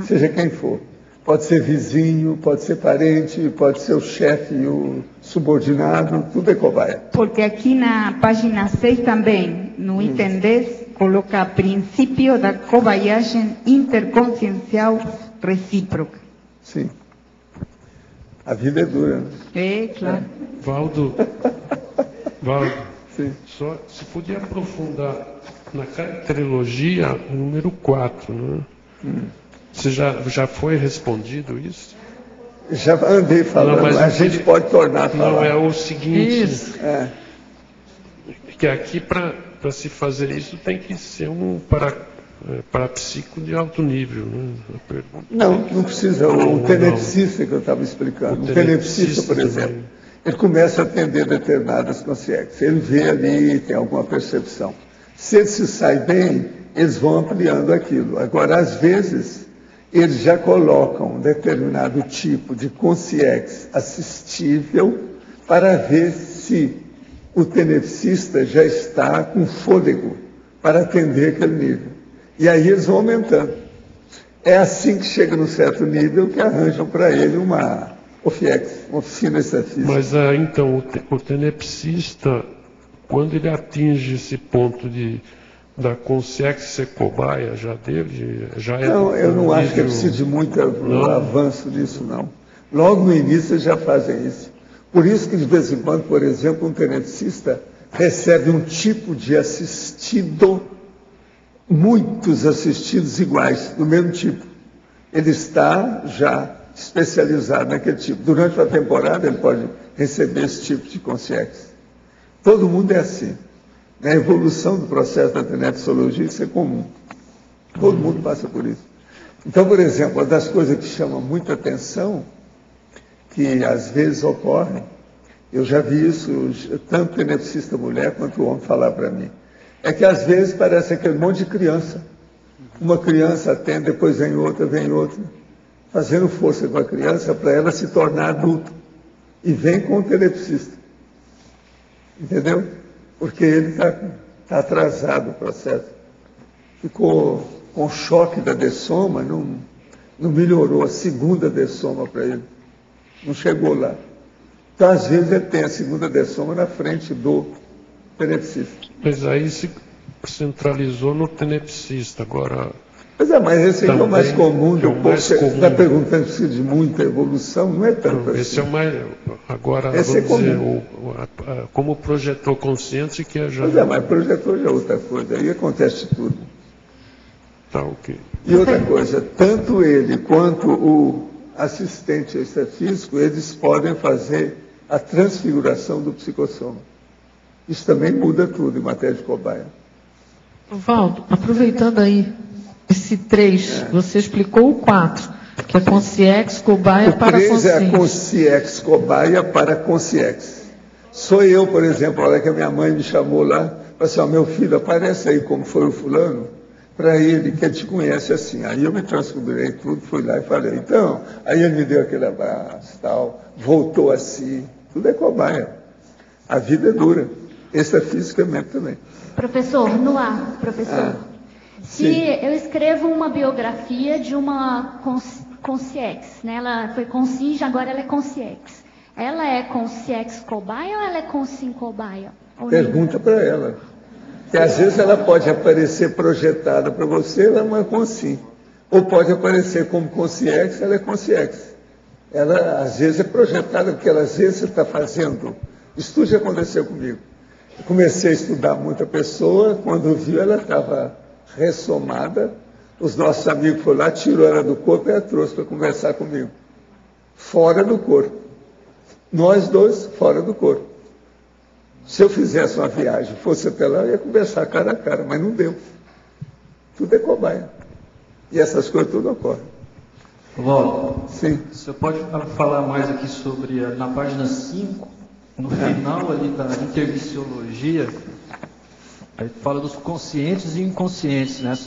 Seja quem for. Pode ser vizinho, pode ser parente, pode ser o chefe e o subordinado, tudo é cobaia. Porque aqui na página 6 também, no item 10, coloca princípio da cobaiagem interconsciencial recíproca. Sim. A vida é dura, né? É, claro. Valdo, sim. Só se podia aprofundar na trilogia número 4, né? Você já foi respondido isso? Já andei falando, mas a gente pode tornar a falar. Não, é o seguinte, que aqui para se fazer isso tem que ser um parapsíquico de alto nível, né? Não precisa. O tenepsista que eu estava explicando, o tenepsista, por exemplo, ele começa a atender determinadas consciências. Ele vê ali, tem alguma percepção. Se ele se sai bem, eles vão ampliando aquilo. Agora, às vezes, eles já colocam um determinado tipo de consciência assistível para ver se o tenepsista já está com fôlego para atender aquele nível. E aí eles vão aumentando. É assim que chega num certo nível que arranjam para ele uma OFIEX, uma oficina extrafísica. Mas então, o tenepsista, quando ele atinge esse ponto da consciência ser cobaia já dele, já é... Não, eu não acho que precisa de muito avanço nisso, não. Logo no início eles já fazem isso. Por isso que de vez em quando, por exemplo, um tenepsista recebe um tipo de assistido, muitos assistidos iguais, do mesmo tipo. Ele está já especializado naquele tipo. Durante uma temporada ele pode receber esse tipo de consciência. Todo mundo é assim. Na evolução do processo da tenepsologia, isso é comum. Todo mundo passa por isso. Então, por exemplo, uma das coisas que chama muita atenção, que às vezes ocorre, eu já vi isso, tanto tenepsista mulher quanto o homem falar para mim, é que às vezes parece aquele monte de criança. Uma criança atende, depois vem outra, fazendo força com a criança para ela se tornar adulta. E vem com o tenepsista. Entendeu? Porque ele está atrasado o processo. Ficou com o choque da dessoma, não melhorou a segunda dessoma para ele. Não chegou lá. Então, às vezes, ele tem a segunda dessoma na frente do tenepsista. Mas aí se centralizou no tenepsista. Agora... mas esse é o mais comum. Você está perguntando se precisa de muita evolução, não é tanto assim. Esse é o mais... Agora, esse vamos dizer, como projetor consciente que é já... mas projetor já é outra coisa. Aí acontece tudo. Tá, ok. E outra coisa, tanto ele quanto o assistente extrafísico, eles podem fazer a transfiguração do psicossoma. Isso também muda tudo em matéria de cobaia. Valdo, aproveitando aí esse 3, você explicou o 4, que é consciex, cobaia para consciência. O 3 é a consciex, cobaia para consciex. Sou eu, por exemplo, a hora que a minha mãe me chamou lá, falou assim, meu filho, aparece aí como foi o fulano, para ele, que ele te conhece assim. Aí eu me transfigurei tudo, fui lá e falei, então, aí ele me deu aquele abraço, tal, voltou assim, tudo é cobaia. A vida é dura, extrafisicamente também. Professor, no ar, professor. Se eu escrevo uma biografia de uma consciex, né? Ela foi consciente, agora ela é consciex. Ela é consciex cobaia ou ela é consim cobaia? Pergunta para ela. Que às vezes ela pode aparecer projetada para você, ela não é consim. Ou pode aparecer como consciex, ela é consciex. Ela às vezes é projetada, porque ela, às vezes você está fazendo. Isso já aconteceu comigo. Eu comecei a estudar muita pessoa, quando viu ela estava ressomada. Os nossos amigos foram lá, tirou ela do corpo e a trouxe para conversar comigo. Fora do corpo. Nós dois, fora do corpo. Se eu fizesse uma viagem, fosse até lá, eu ia conversar cara a cara, mas não deu. Tudo é cobaia. E essas coisas tudo ocorrem. Waldo, sim. Você pode falar mais aqui sobre, na página 5, no final ali da intermissiologia, aí fala dos conscientes e inconscientes, né?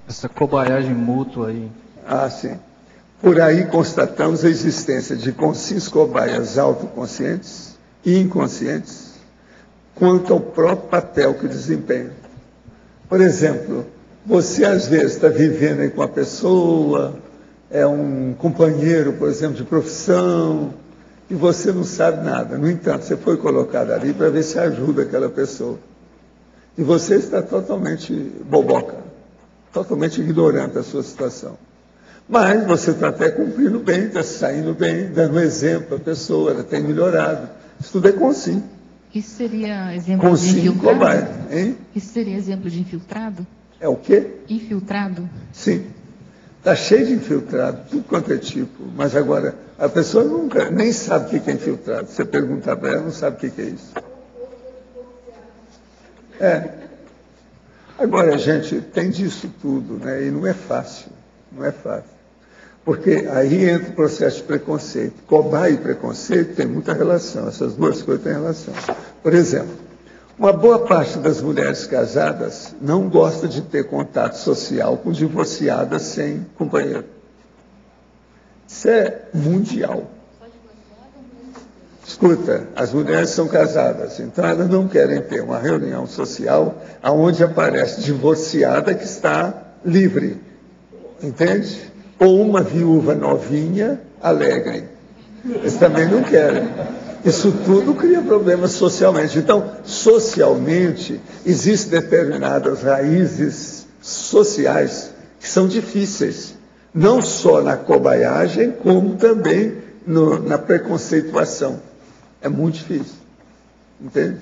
Essa cobaiagem mútua aí. Ah, sim. Por aí constatamos a existência de conscientes cobaias autoconscientes e inconscientes quanto ao próprio papel que desempenham. Por exemplo, você às vezes está vivendo aí com uma pessoa, é um companheiro, por exemplo, de profissão, e você não sabe nada. No entanto, você foi colocado ali para ver se ajuda aquela pessoa. E você está totalmente boboca, totalmente ignorante da sua situação. Mas você está até cumprindo bem, está saindo bem, dando exemplo à pessoa, ela tem melhorado. Isso tudo é consim. Isso seria exemplo de infiltrado? Cobaia, hein? Isso seria exemplo de infiltrado? É o quê? Infiltrado? Sim. Está cheio de infiltrado, tudo quanto é tipo. Mas agora, a pessoa nunca, nem sabe o que é infiltrado. Você perguntar para ela, não sabe o que é isso. Agora, gente, tem disso tudo, né? E não é fácil. Não é fácil. Porque aí entra o processo de preconceito. Cobaia e preconceito tem muita relação. Essas duas coisas têm relação. Por exemplo, uma boa parte das mulheres casadas não gosta de ter contato social com divorciadas sem companheiro. Isso é mundial. Escuta, as mulheres são casadas, então elas não querem ter uma reunião social onde aparece divorciada que está livre. Entende? Ou uma viúva novinha, alegre. Eles também não querem. Isso tudo cria problemas socialmente. Então, socialmente, existem determinadas raízes sociais que são difíceis. Não só na cobaiagem, como também na preconceituação. É muito difícil. Entende?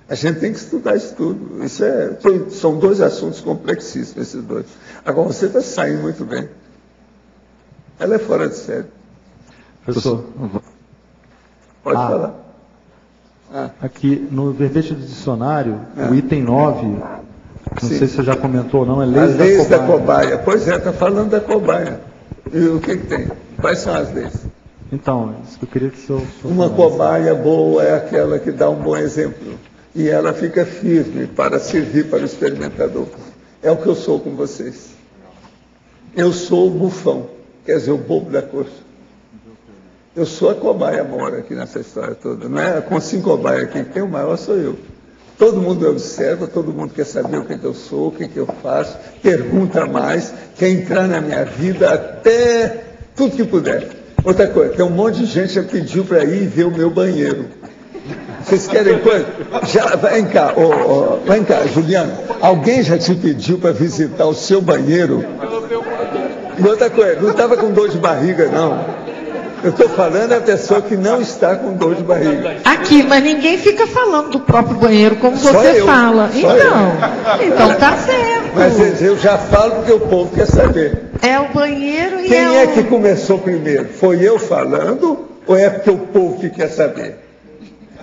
A gente tem que estudar isso tudo. São dois assuntos complexíssimos, esses dois. Agora, você está saindo muito bem. Ela é fora de série. Professor, pode falar. Aqui no verbete do dicionário, o item 9, não Sim. sei se você já comentou ou não, é As leis leis da cobaia. Pois é, está falando da cobaia. E o que tem? Quais são as leis? Então, isso que eu queria que o senhor Uma cobaia boa é aquela que dá um bom exemplo. E ela fica firme para servir para o experimentador. É o que eu sou com vocês. Eu sou o bufão, quer dizer, o bobo da corte. Eu sou a cobaia mora aqui nessa história toda. Não é com 5 cobaias aqui, quem tem o maior sou eu. Todo mundo observa, todo mundo quer saber o que eu sou, o que eu faço, pergunta mais, quer entrar na minha vida até tudo que puder. Outra coisa, tem um monte de gente que pediu para ir ver o meu banheiro. Vocês querem coisa? Vem cá, Juliano. Alguém já te pediu para visitar o seu banheiro? E outra coisa, não estava com dor de barriga, não. Eu estou falando a pessoa que não está com dor de barriga. Aqui, mas ninguém fica falando do próprio banheiro como Só você eu, fala. só Então tá certo. Mas eu já falo porque o povo quer saber. É o banheiro e Quem é que começou primeiro? Foi eu falando ou é porque o povo que quer saber?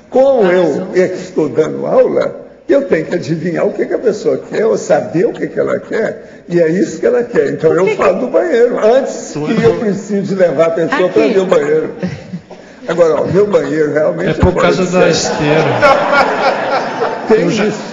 Como eu é que estou dando aula, eu tenho que adivinhar o que a pessoa quer, ou saber o que ela quer, e é isso que ela quer. Então eu falo do banheiro, antes que eu precise levar a pessoa para ver o banheiro. Agora, meu banheiro realmente... É por causa da esteira. Tem isso.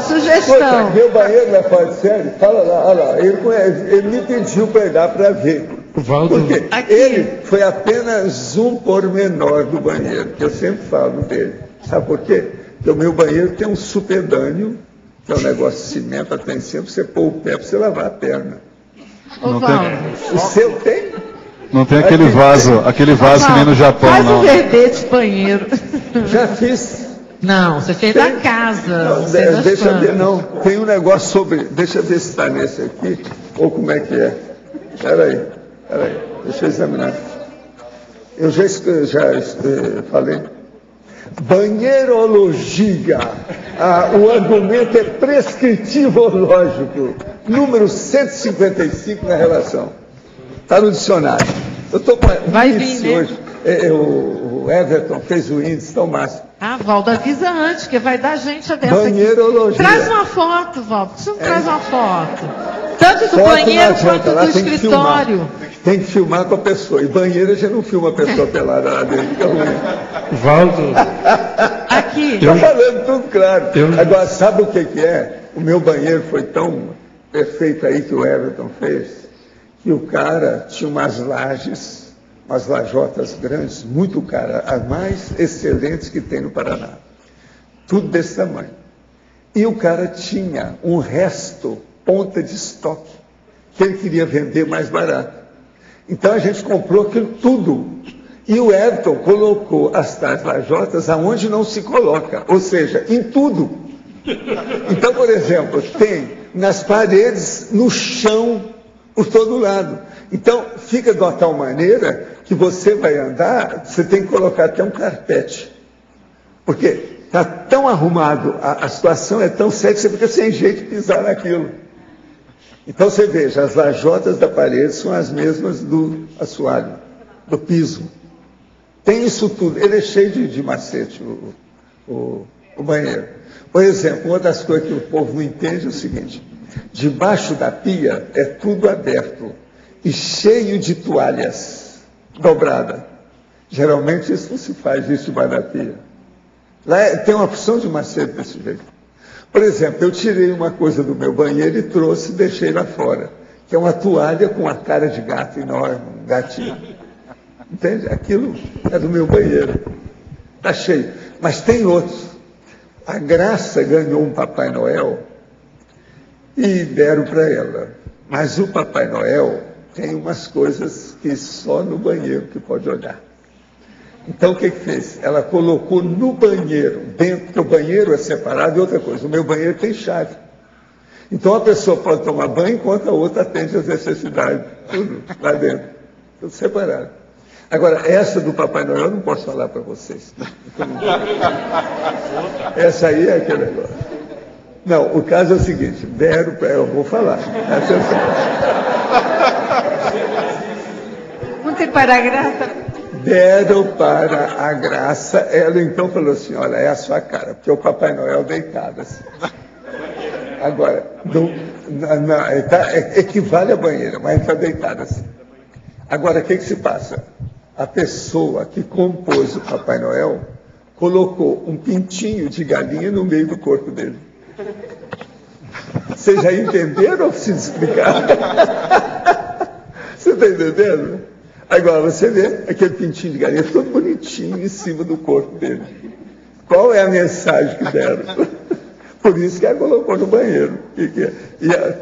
Sugestão. Poxa, meu banheiro não é fora de série? Fala lá, olha lá. Ele me pediu para ir lá para ver. Porque ele foi apenas um pormenor do banheiro, que eu sempre falo dele. Sabe por quê? Porque o meu banheiro tem um supedâneo, que é um negócio de cimento, até em cima, você pôr o pé para você lavar a perna. Não tem... O seu tem? Não tem aquele vaso que nem no Japão, faz não. Faz um verbete banheiro. Já fiz. Não, você fez da casa. Não, deixa eu ver, não. Tem um negócio sobre... Deixa eu ver se está nesse aqui, ou como é que é. Peraí, deixa eu examinar. Eu já falei. Banheirologia. O argumento é prescritivológico. Número 155 na relação. Está no dicionário. Eu estou com Vai índice vir, né? hoje. O Everton fez o índice tão máximo. Valdo, avisa antes, que vai dar gente a dessa Banheirologia. Traz uma foto, Valdo. Você não traz uma foto. Tanto do Foto banheiro não adianta, quanto lá do tem que escritório. Tem que filmar com a pessoa. E banheiro a gente não filma a pessoa pelada lá dentro. Fica ruim. Valdo. Aqui. Estou falando tudo claro. Agora, sabe o que é? O meu banheiro foi tão perfeito aí que o Everton fez, que o cara tinha umas lajes, umas lajotas grandes, muito caras, as mais excelentes que tem no Paraná. Tudo desse tamanho. E o cara tinha um resto, ponta de estoque, que ele queria vender mais barato. Então a gente comprou aquilo tudo. E o Everton colocou as tais lajotas aonde não se coloca, ou seja, em tudo. Então, por exemplo, tem nas paredes, no chão, por todo lado. Então, fica de uma tal maneira que você vai andar, você tem que colocar até um carpete. Porque está tão arrumado, a situação é tão séria que você fica sem jeito de pisar naquilo. Então, você veja, as lajotas da parede são as mesmas do assoalho, do piso. Tem isso tudo. Ele é cheio de macete, o banheiro. Por exemplo, uma das coisas que o povo não entende é o seguinte: debaixo da pia é tudo aberto e cheio de toalhas dobradas. Geralmente isso não se faz isso debaixo da pia. Lá tem uma opção de macete desse jeito. Por exemplo, eu tirei uma coisa do meu banheiro e trouxe e deixei lá fora, que é uma toalha com a cara de gato enorme, um gatinho. Entende? Aquilo é do meu banheiro. Está cheio. Mas tem outros. A Graça ganhou um Papai Noel e deram para ela. Mas o Papai Noel tem umas coisas que só no banheiro que pode olhar. Então o que fez? Ela colocou no banheiro, dentro, porque o banheiro é separado, e outra coisa, o meu banheiro tem chave. Então a pessoa pode tomar banho enquanto a outra atende às necessidades. Tudo lá dentro. Tudo separado. Agora, essa do Papai Noel eu não posso falar para vocês. Essa aí é aquele negócio. Não, o caso é o seguinte, deram para eu vou falar. Perguntem para a Graça. Deram para a Graça, ela então falou assim, olha, é a sua cara, porque o Papai Noel deitado assim. Agora, equivale à banheira, mas ele está deitado assim. Agora, o que se passa? A pessoa que compôs o Papai Noel colocou um pintinho de galinha no meio do corpo dele. Vocês já entenderam ou preciso explicar? Você está entendendo? Agora, você vê aquele pintinho de galinha todo bonitinho em cima do corpo dele. Qual é a mensagem que deram? Por isso que ela colocou no banheiro. E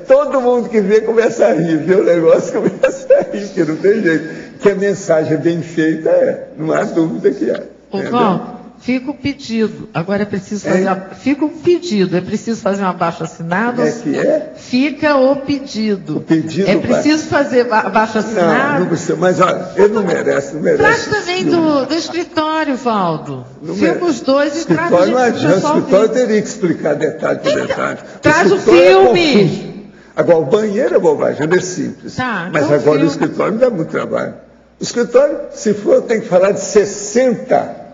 todo mundo que vê começa a rir, vê o negócio começa a rir, porque não tem jeito. Que a mensagem bem feita não há dúvida que é. Valdo, fica o pedido. Agora é preciso fazer. Fica o pedido. É preciso fazer um abaixo-assinado. É que é? Fica o pedido. O pedido é preciso fazer abaixo-assinado. Não precisa, mas olha, ele não merece. Traz também do escritório, Valdo. Filma os dois e traz o escritório não adianta. O escritório teria que explicar detalhe por detalhe. Traz o filme. Agora, o banheiro é bobagem, ele é simples. Tá, mas então agora o escritório me dá muito trabalho. O escritório, se for, tem que falar de 60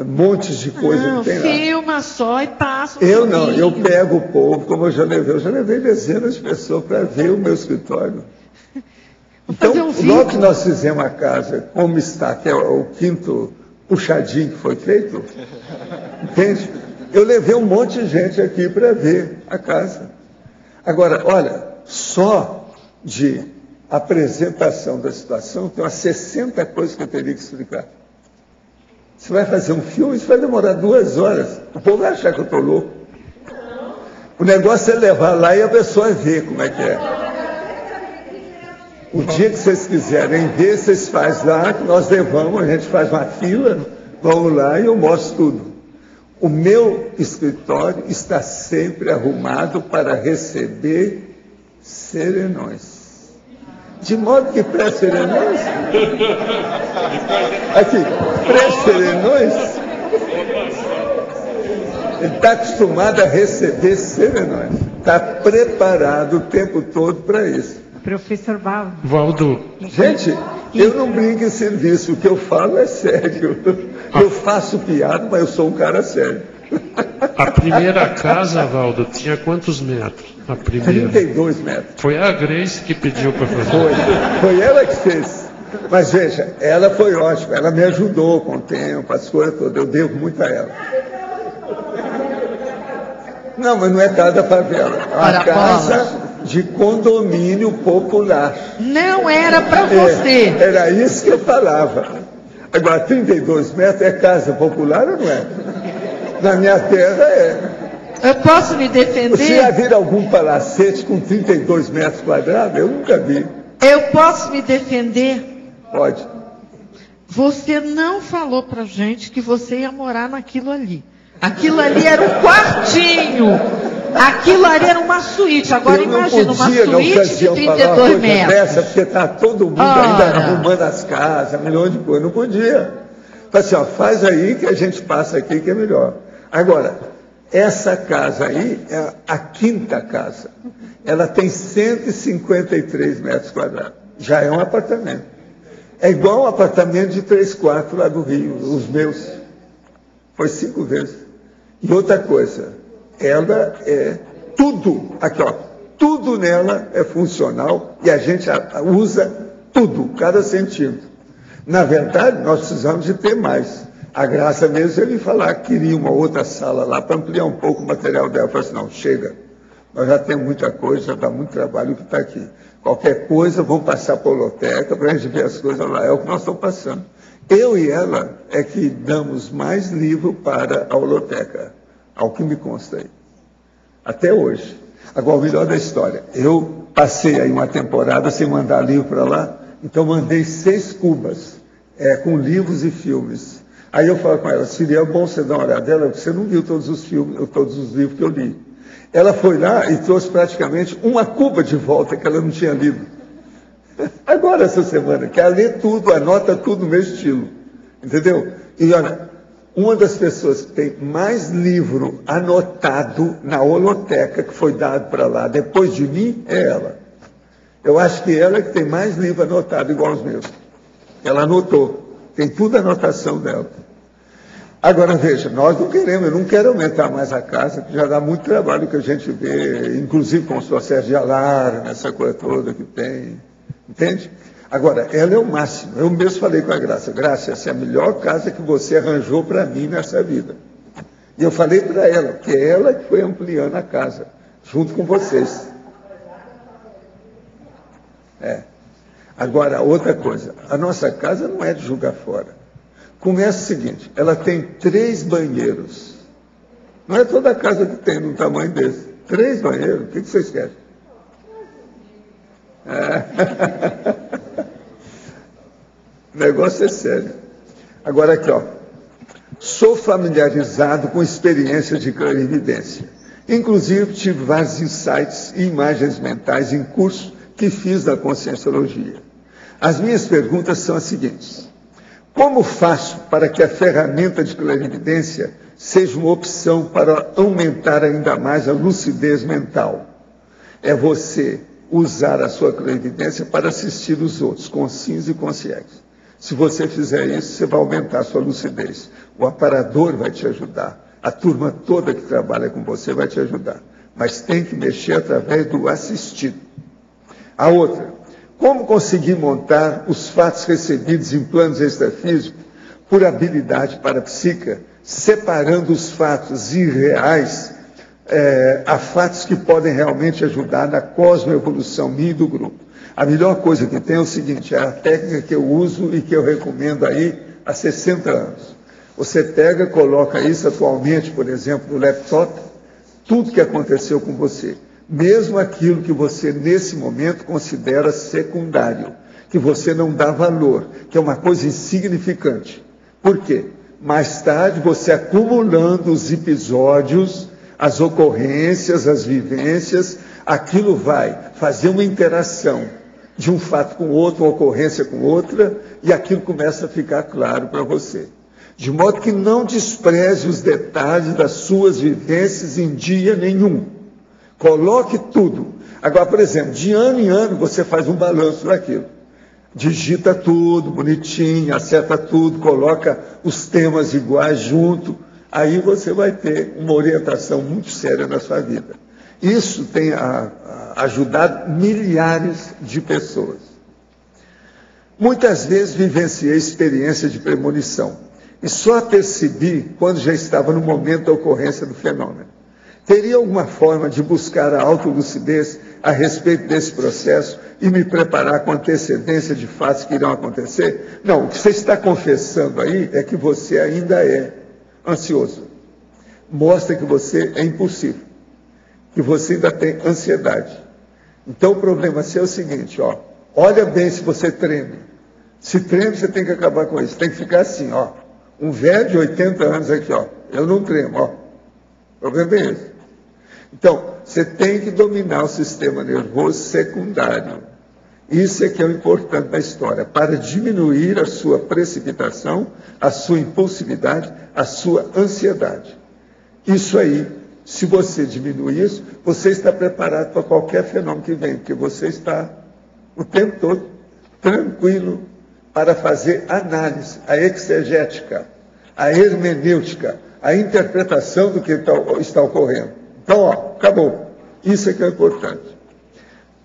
montes de coisa não, que tem lá. Filma só e passa. Eu não, eu pego o povo, como eu já levei dezenas de pessoas para ver o meu escritório. Então, logo que nós fizemos a casa, como está, que é o quinto puxadinho que foi feito, entende? Eu levei um monte de gente aqui para ver a casa. Agora, olha, só de apresentação da situação, tem umas 60 coisas que eu teria que explicar. Você vai fazer um filme, isso vai demorar 2 horas. O povo vai achar que eu estou louco. O negócio é levar lá e a pessoa ver como é que é. O dia que vocês quiserem ver, vocês fazem lá, que nós levamos, a gente faz uma fila, vamos lá e eu mostro tudo. O meu escritório está sempre arrumado para receber serenões. De modo que pré-serenões... Aqui, pré-serenões Ele está acostumado a receber serenões. Está preparado o tempo todo para isso. Professor Valdo. Valdo. Gente, eu não brinco em serviço. O que eu falo é sério. Eu faço piada, mas eu sou um cara sério. A primeira casa, Valdo, tinha quantos metros? A primeira. 32 metros. Foi a Grace que pediu para fazer. Foi ela que fez. Mas veja, ela foi ótima. Ela me ajudou com o tempo, as coisas todas. Eu devo muito a ela. Não, mas não é casa da favela. É uma casa de condomínio popular. Não era para você. Era isso que eu falava. Agora, 32 metros é casa popular ou não é? Na minha terra é. Eu posso me defender? Você já viu algum palacete com 32 metros quadrados? Eu nunca vi. Eu posso me defender? Pode. Você não falou pra gente que você ia morar naquilo ali. Aquilo ali era um quartinho. Aquilo ali era uma suíte. Agora imagina uma suíte de 32 metros. Dessa, porque está todo mundo ainda arrumando as casas, milhões de coisas. Não podia. Falei assim, ó, faz aí que a gente passa aqui que é melhor. Agora, essa casa aí é a quinta casa. Ela tem 153 metros quadrados. Já é um apartamento. É igual um apartamento de 3 quartos lá do Rio, os meus. Foi 5 vezes. E outra coisa, ela é tudo, aqui ó, tudo nela é funcional e a gente usa tudo, cada centímetro. Na verdade, nós precisamos de ter mais. A Graça mesmo, ele falar que queria uma outra sala lá para ampliar um pouco o material dela. Eu falei assim, não, chega, nós já temos muita coisa, já dá muito trabalho que está aqui. Qualquer coisa, vamos passar para a holoteca para a gente ver as coisas lá, é o que nós estamos passando. Eu e ela é que damos mais livro para a holoteca, ao que me consta aí. Até hoje. Agora, o melhor da história, eu passei aí uma temporada sem mandar livro para lá, então mandei 6 cubas, com livros e filmes. Aí eu falo com ela, seria bom você dar uma olhada dela, porque você não viu todos os filmes, todos os livros que eu li. Ela foi lá e trouxe praticamente uma cuba de volta que ela não tinha lido. Agora, essa semana, que ela lê tudo, anota tudo no meu estilo. Entendeu? E olha, uma das pessoas que tem mais livro anotado na holoteca que foi dado para lá, depois de mim, é ela. Eu acho que ela é que tem mais livro anotado igual os meus. Ela anotou. Tem tudo a anotação dela. Agora, veja, nós não queremos, eu não quero aumentar mais a casa, que já dá muito trabalho que a gente vê, inclusive com os processos de alarme, essa coisa toda que tem. Entende? Agora, ela é o máximo. Eu mesmo falei com a Graça, Graça, essa é a melhor casa que você arranjou para mim nessa vida. E eu falei para ela, que é ela que foi ampliando a casa, junto com vocês. Agora, outra coisa, a nossa casa não é de jogar fora. Começa o seguinte, ela tem 3 banheiros. Não é toda casa que tem num tamanho desse. 3 banheiros, o que vocês querem? O negócio é sério. Agora aqui, ó. Sou familiarizado com experiências de clarividência. Inclusive, tive vários insights e imagens mentais em curso que fiz da Conscienciologia. As minhas perguntas são as seguintes. Como faço para que a ferramenta de clarividência seja uma opção para aumentar ainda mais a lucidez mental? É você usar a sua clarividência para assistir os outros, conscientes e conscientes. Se você fizer isso, você vai aumentar a sua lucidez. O aparador vai te ajudar. A turma toda que trabalha com você vai te ajudar. Mas tem que mexer através do assistido. A outra, como conseguir montar os fatos recebidos em planos extrafísicos por habilidade parapsíquica, separando os fatos irreais a fatos que podem realmente ajudar na cosmoevolução minha e do grupo. A melhor coisa que tem é o seguinte, é a técnica que eu uso e que eu recomendo aí há 60 anos. Você pega, coloca isso atualmente, por exemplo, no laptop, tudo que aconteceu com você. Mesmo aquilo que você, nesse momento, considera secundário, que você não dá valor, que é uma coisa insignificante. Por quê? Mais tarde, você acumulando os episódios, as ocorrências, as vivências, aquilo vai fazer uma interação de um fato com outro, uma ocorrência com outra, e aquilo começa a ficar claro para você. De modo que não despreze os detalhes das suas vivências em dia nenhum. Coloque tudo. Agora, por exemplo, de ano em ano você faz um balanço daquilo. Digita tudo, bonitinho, acerta tudo, coloca os temas iguais junto. Aí você vai ter uma orientação muito séria na sua vida. Isso tem ajudado milhares de pessoas. Muitas vezes vivenciei experiência de premonição. E só a percebi quando já estava no momento da ocorrência do fenômeno. Teria alguma forma de buscar a autolucidez a respeito desse processo e me preparar com antecedência de fatos que irão acontecer? Não, o que você está confessando aí é que você ainda é ansioso. Mostra que você é impulsivo, que você ainda tem ansiedade. Então o problema seu é o seguinte, ó, olha bem se você treme. Se treme, você tem que acabar com isso. Tem que ficar assim, ó. Um velho de 80 anos aqui, ó. Eu não tremo, ó. O problema é esse. Então, você tem que dominar o sistema nervoso secundário. Isso é que é o importante da história, para diminuir a sua precipitação, a sua impulsividade, a sua ansiedade. Isso aí, se você diminuir isso, você está preparado para qualquer fenômeno que vem, porque você está o tempo todo tranquilo para fazer análise, a exegética, a hermenêutica, a interpretação do que está ocorrendo. Então, ó, acabou. Isso é que é importante.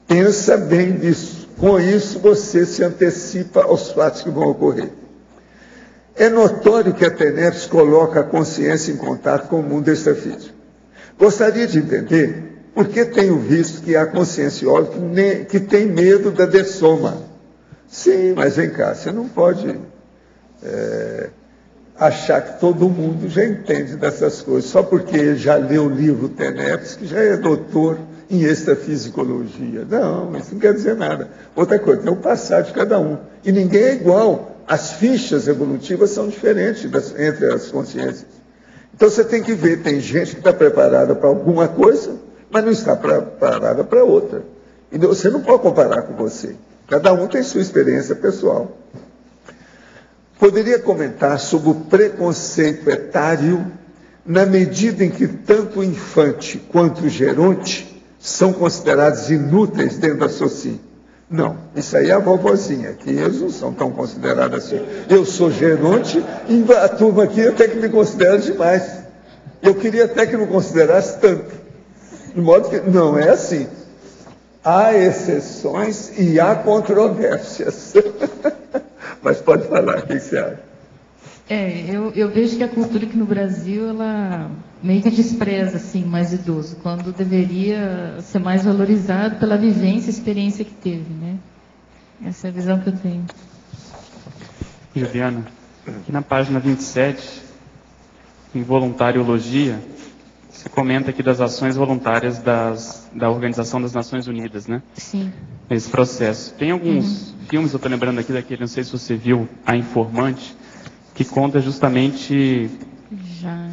Pensa bem nisso. Com isso, você se antecipa aos fatos que vão ocorrer. É notório que a TENEPS coloca a consciência em contato com o mundo extrafísico. Gostaria de entender por que tenho visto que há conscienciólogos que tem medo da dessoma. Sim, mas vem cá, você não pode achar que todo mundo já entende dessas coisas, só porque já leu o livro TENEPS, que já é doutor em extrafisicologia. Não, isso não quer dizer nada. Outra coisa, tem o passado de cada um. E ninguém é igual. As fichas evolutivas são diferentes entre as consciências. Então você tem que ver, tem gente que está preparada para alguma coisa, mas não está preparada para outra. E você não pode comparar com você. Cada um tem sua experiência pessoal. Poderia comentar sobre o preconceito etário na medida em que tanto o infante quanto o geronte são considerados inúteis dentro da sociedade. Não, isso aí é a vovozinha, que eles não são tão considerados assim. Eu sou geronte e a turma aqui até que me considera demais. Eu queria até que não considerasse tanto. De modo que não é assim. Há exceções e há controvérsias. Mas pode falar, o que você acha? Eu vejo que a cultura aqui no Brasil, ela meio que despreza, assim, mais idoso, quando deveria ser mais valorizado pela vivência e experiência que teve, né? Essa é a visão que eu tenho. Juliana, aqui na página 27, em voluntariologia, você comenta aqui das ações voluntárias da Organização das Nações Unidas, né? Sim. Esse processo. Tem alguns filmes, eu estou lembrando aqui daquele, não sei se você viu, A Informante, que conta justamente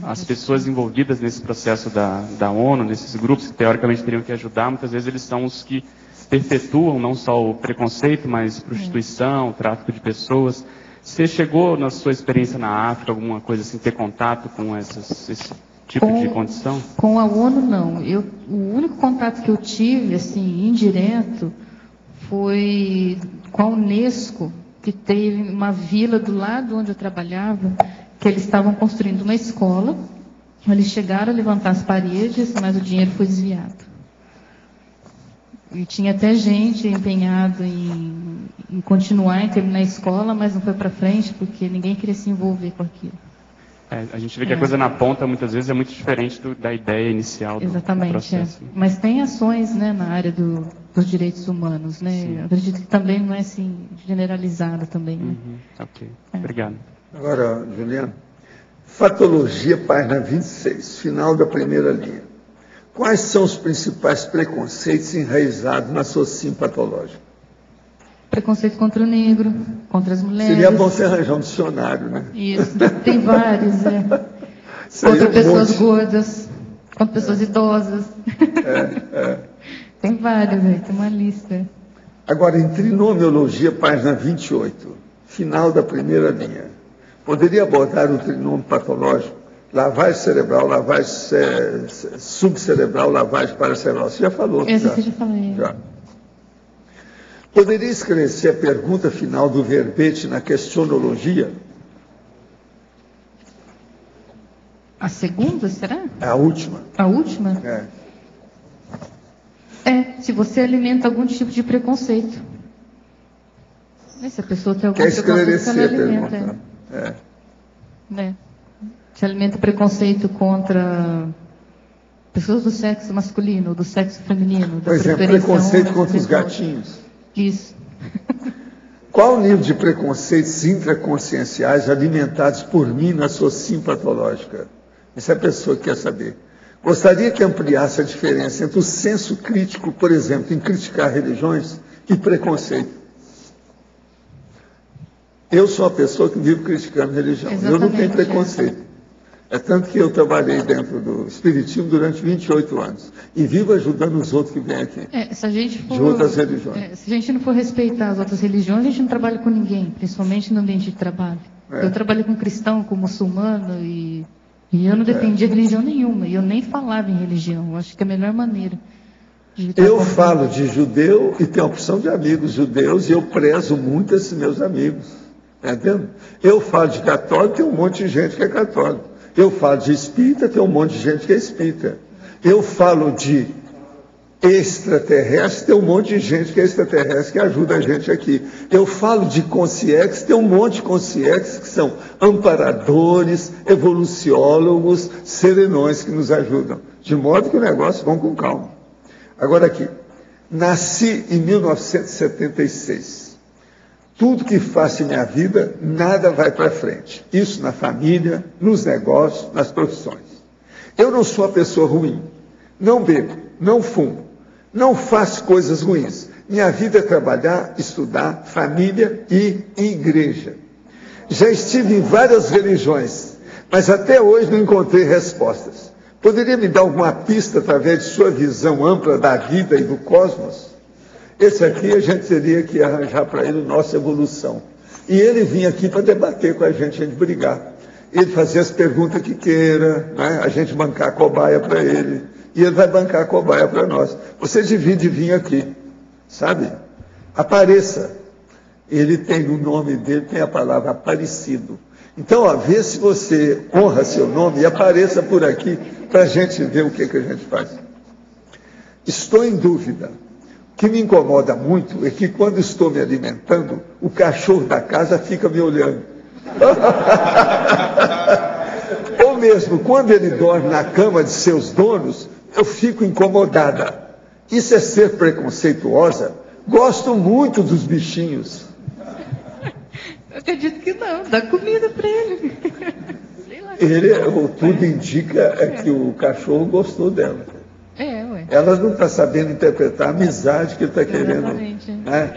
as pessoas envolvidas nesse processo da ONU, nesses grupos que teoricamente teriam que ajudar, muitas vezes eles são os que perpetuam não só o preconceito, mas prostituição, tráfico de pessoas. Você chegou, na sua experiência na África, alguma coisa assim, ter contato com esse tipo de condição? Com a ONU, não. O único contato que eu tive, assim, indireto, foi com a Unesco, que teve uma vila do lado onde eu trabalhava, que eles estavam construindo uma escola. Eles chegaram a levantar as paredes, mas o dinheiro foi desviado. E tinha até gente empenhada em continuar, em terminar a escola, mas não foi para frente, porque ninguém queria se envolver com aquilo. A gente vê que a coisa na ponta, muitas vezes, é muito diferente da ideia inicial do processo. Mas tem ações, né, na área dos direitos humanos, né? Eu acredito que também não é assim, generalizada também. Né? Ok, obrigado. Agora, Juliana, Fatologia, página 26, final da primeira linha. Quais são os principais preconceitos enraizados na sociedade patológica? Preconceito contra o negro, contra as mulheres. Seria bom você arranjar um dicionário, né? Isso, tem vários, Contra pessoas gordas, contra pessoas idosas. Tem vários, tem uma lista. Agora, em trinomiologia, página 28, final da primeira linha. Poderia abordar o trinômio patológico, lavagem cerebral, lavagem subcerebral, lavagem paracerebral. Você já falou. Essa você já falou. Já. Poderia esclarecer a pergunta final do verbete na questionologia? A segunda, será? A última. A última? Se você alimenta algum tipo de preconceito. Se a pessoa tem algum preconceito, ela alimenta. Se alimenta preconceito contra pessoas do sexo masculino, do sexo feminino. Por exemplo, preconceito contra os gatinhos. Isso. Qual o nível de preconceitos intraconscienciais alimentados por mim na sua sim patológica? Essa é a pessoa que quer saber. Gostaria que ampliasse a diferença entre o senso crítico, por exemplo, em criticar religiões, e preconceito. Eu sou uma pessoa que vivo criticando religião. Eu não tenho preconceito. É tanto que eu trabalhei dentro do Espiritismo durante 28 anos. E vivo ajudando os outros que vêm aqui. Se a gente for, de outras religiões. Se a gente não for respeitar as outras religiões, a gente não trabalha com ninguém, principalmente no ambiente de trabalho. Eu trabalho com cristão, com muçulmano, e eu não defendia religião nenhuma. E eu nem falava em religião. Eu acho que é a melhor maneira. Eu falo de judeu e tenho a opção de amigos judeus, e eu prezo muito esses meus amigos. Está entendendo? Eu falo de católico, tem um monte de gente que é católico. Eu falo de espírita, tem um monte de gente que é espírita. Eu falo de extraterrestre, tem um monte de gente que é extraterrestre que ajuda a gente aqui. Eu falo de consciex, tem um monte de consciex que são amparadores, evoluciólogos, serenões que nos ajudam. De modo que o negócio vão com calma. Agora aqui, nasci em 1976. Tudo que faço em minha vida, nada vai para frente. Isso na família, nos negócios, nas profissões. Eu não sou uma pessoa ruim. Não bebo, não fumo, não faço coisas ruins. Minha vida é trabalhar, estudar, família e igreja. Já estive em várias religiões, mas até hoje não encontrei respostas. Poderia me dar alguma pista através de sua visão ampla da vida e do cosmos? Esse aqui a gente teria que arranjar para ele nossa evolução. E ele vinha aqui para debater com a gente brigar. Ele fazia as perguntas que queira, né? A gente bancar a cobaia para ele. E ele vai bancar a cobaia para nós. Você divide e vir aqui, sabe? Apareça. Ele tem no nome dele, tem a palavra Aparecido. Então, ó, vê se você honra seu nome e apareça por aqui para a gente ver o que a gente faz. Estou em dúvida. O que me incomoda muito é que quando estou me alimentando, o cachorro da casa fica me olhando. Ou mesmo quando ele dorme na cama de seus donos, eu fico incomodada. Isso é ser preconceituosa? Gosto muito dos bichinhos. Eu acredito que não, dá comida para ele. Tudo indica que o cachorro gostou dela. Ela não está sabendo interpretar a amizade que ele está querendo. Né?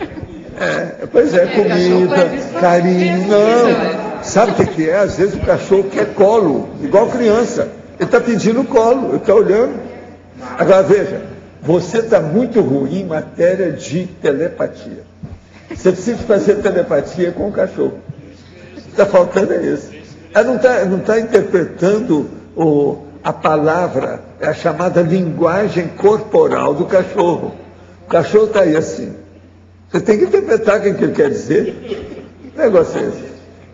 Pois é, comida, carinho. Não. Sabe o que é? Às vezes o cachorro quer colo, igual criança. Ele está pedindo colo, ele está olhando. Agora veja, você está muito ruim em matéria de telepatia. Você precisa fazer telepatia com o cachorro. Está faltando isso. Ela não está interpretando a palavra, é a chamada linguagem corporal do cachorro. O cachorro está aí assim. Você tem que interpretar o que ele quer dizer. O negócio é esse.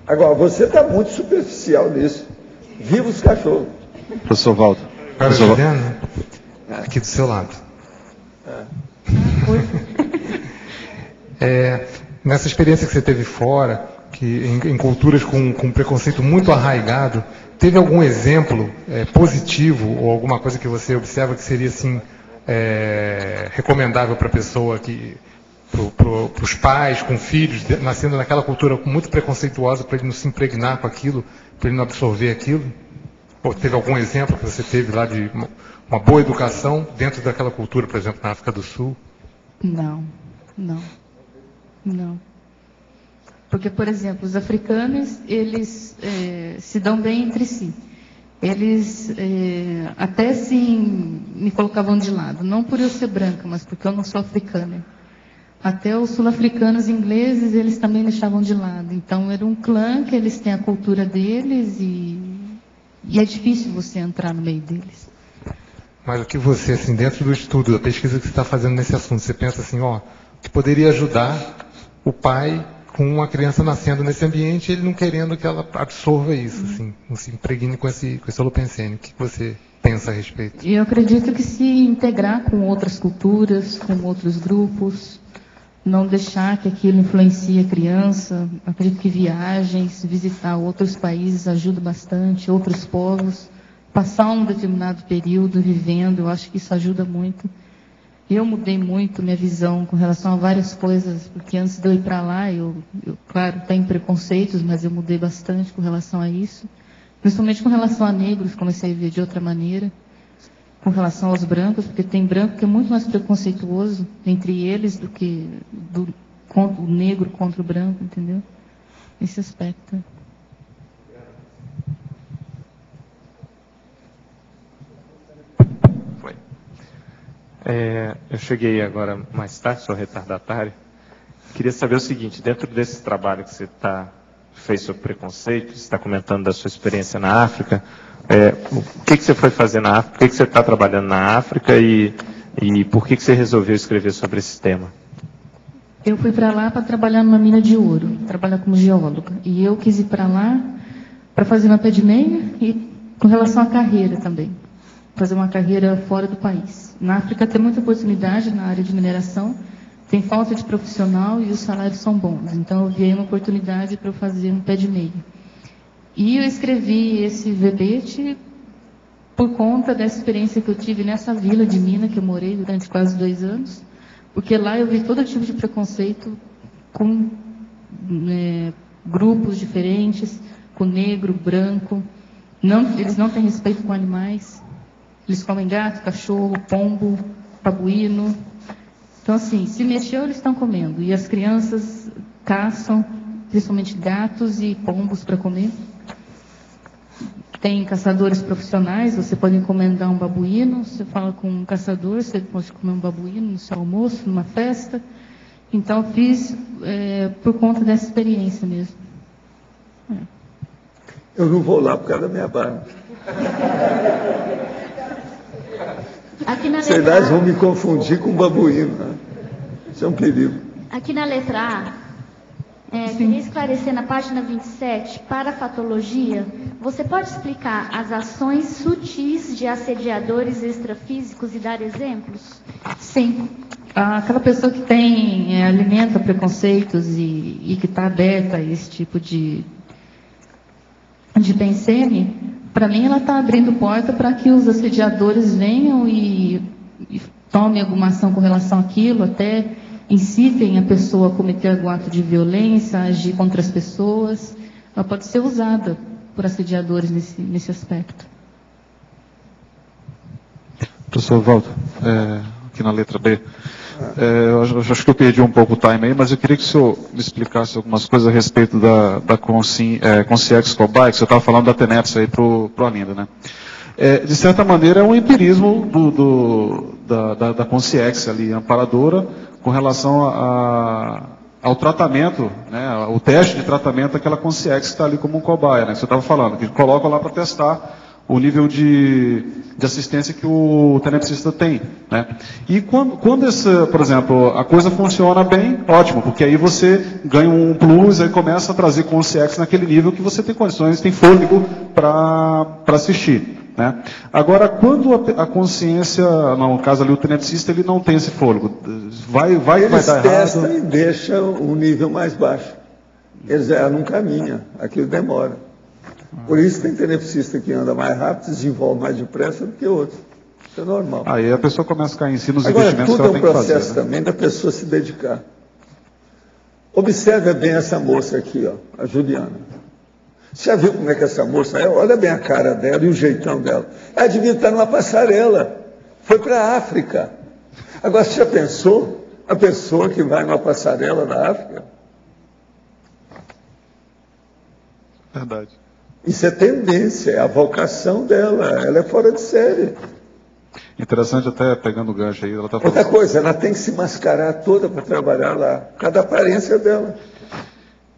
Agora, você está muito superficial nisso. Viva os cachorros. Professor Waldo. Juliana, aqui do seu lado. Nessa experiência que você teve fora, em culturas com preconceito muito arraigado, teve algum exemplo positivo ou alguma coisa que você observa que seria assim recomendável para a pessoa, para os pais com filhos, nascendo naquela cultura muito preconceituosa, para ele não se impregnar com aquilo, para ele não absorver aquilo? Ou teve algum exemplo que você teve lá de uma boa educação dentro daquela cultura, por exemplo, na África do Sul? Não. Porque, por exemplo, os africanos, eles se dão bem entre si. Eles até sim me colocavam de lado, não por eu ser branca, mas porque eu não sou africana. Até os sul-africanos ingleses, eles também deixavam de lado. Então, era um clã que eles têm a cultura deles e é difícil você entrar no meio deles. Mas o que você, assim, dentro do estudo, da pesquisa que você está fazendo nesse assunto, você pensa assim, ó, que poderia ajudar o pai com uma criança nascendo nesse ambiente, ele não querendo que ela absorva isso, assim, não se impregne com esse holopensene. O que você pensa a respeito? Eu acredito que se integrar com outras culturas, com outros grupos, não deixar que aquilo influencie a criança. Acredito que viagens, visitar outros países ajuda bastante, outros povos, passar um determinado período vivendo, eu acho que isso ajuda muito. Eu mudei muito minha visão com relação a várias coisas, porque antes de eu ir para lá, eu, claro, tenho preconceitos, mas eu mudei bastante com relação a isso. Principalmente com relação a negros, comecei a ver de outra maneira. Com relação aos brancos, porque tem branco que é muito mais preconceituoso entre eles do que o negro contra o branco, entendeu? Esse aspecto. Foi. Eu cheguei agora mais tarde, sou retardatário. Queria saber o seguinte, dentro desse trabalho que você fez sobre preconceito, você está comentando da sua experiência na África, o que você foi fazer na África, por que você está trabalhando na África e por que você resolveu escrever sobre esse tema? Eu fui para lá para trabalhar numa mina de ouro, trabalhar como geóloga. E eu quis ir para lá para fazer uma pé de meia e com relação à carreira também. Fazer uma carreira fora do país. Na África tem muita oportunidade na área de mineração, tem falta de profissional e os salários são bons. Então eu vi aí uma oportunidade para eu fazer um pé de meia. E eu escrevi esse verbete por conta dessa experiência que eu tive nessa vila de mina que eu morei durante quase 2 anos, porque lá eu vi todo tipo de preconceito com grupos diferentes, com negro, branco. Eles não têm respeito com animais. Eles comem gato, cachorro, pombo, babuíno. Então, assim, se mexeu, eles estão comendo. E as crianças caçam, principalmente gatos e pombos para comer. Tem caçadores profissionais, você pode encomendar um babuíno, você fala com um caçador, você pode comer um babuíno no seu almoço, numa festa. Então, fiz por conta dessa experiência mesmo. Eu não vou lá por causa da minha barba. Sei lá, eles vão me confundir com babuíno. Né? Isso é um perigo. Aqui na letra A, queria esclarecer na página 27, para a patologia, você pode explicar as ações sutis de assediadores extrafísicos e dar exemplos? Sim. Aquela pessoa que alimenta preconceitos e que está aberta a esse tipo de pensene, para mim ela está abrindo porta para que os assediadores venham e tomem alguma ação com relação àquilo, até incitem a pessoa a cometer algum ato de violência, a agir contra as pessoas. Ela pode ser usada por assediadores nesse aspecto. Professor Walter, aqui na letra B, eu acho que eu perdi um pouco o time aí, mas eu queria que o senhor me explicasse algumas coisas a respeito da Consciex Cobaia, que você estava falando da TENEPS aí para o Arlindo, né? De certa maneira, é um empirismo da Consciex ali, amparadora, com relação ao tratamento, né, o teste de tratamento daquela Consciex que está ali como um cobaia, né, que você estava falando, que coloca lá para testar o nível de assistência que o tenepsista tem. Né? E quando por exemplo, a coisa funciona bem, ótimo, porque aí você ganha um plus, aí começa a trazer Consciex naquele nível que você tem condições, tem fôlego para assistir. Né? Agora, quando a consciência, no caso ali o tenepsista, ele não tem esse fôlego, vai dar errado. Eles testam e deixam o nível mais baixo. Eles não caminham, aquilo demora. Por isso tem tenepsista que anda mais rápido, desenvolve mais depressa do que outro. Isso é normal. Aí a pessoa começa a cair em si nos Agora, investimentos que ela ela tem que fazer. tudo é um processo também da pessoa se dedicar. Observe bem essa moça aqui, ó, a Juliana. Você já viu como é que essa moça é? Olha bem a cara dela e o jeitão dela. Ela devia estar numa passarela. Foi para a África. Agora, você já pensou a pessoa que vai numa passarela na África? Verdade. Isso é tendência, é a vocação dela. Ela é fora de série. Interessante, até pegando o gancho aí, ela está falando... Outra coisa, ela tem que se mascarar toda para trabalhar lá, cada aparência dela.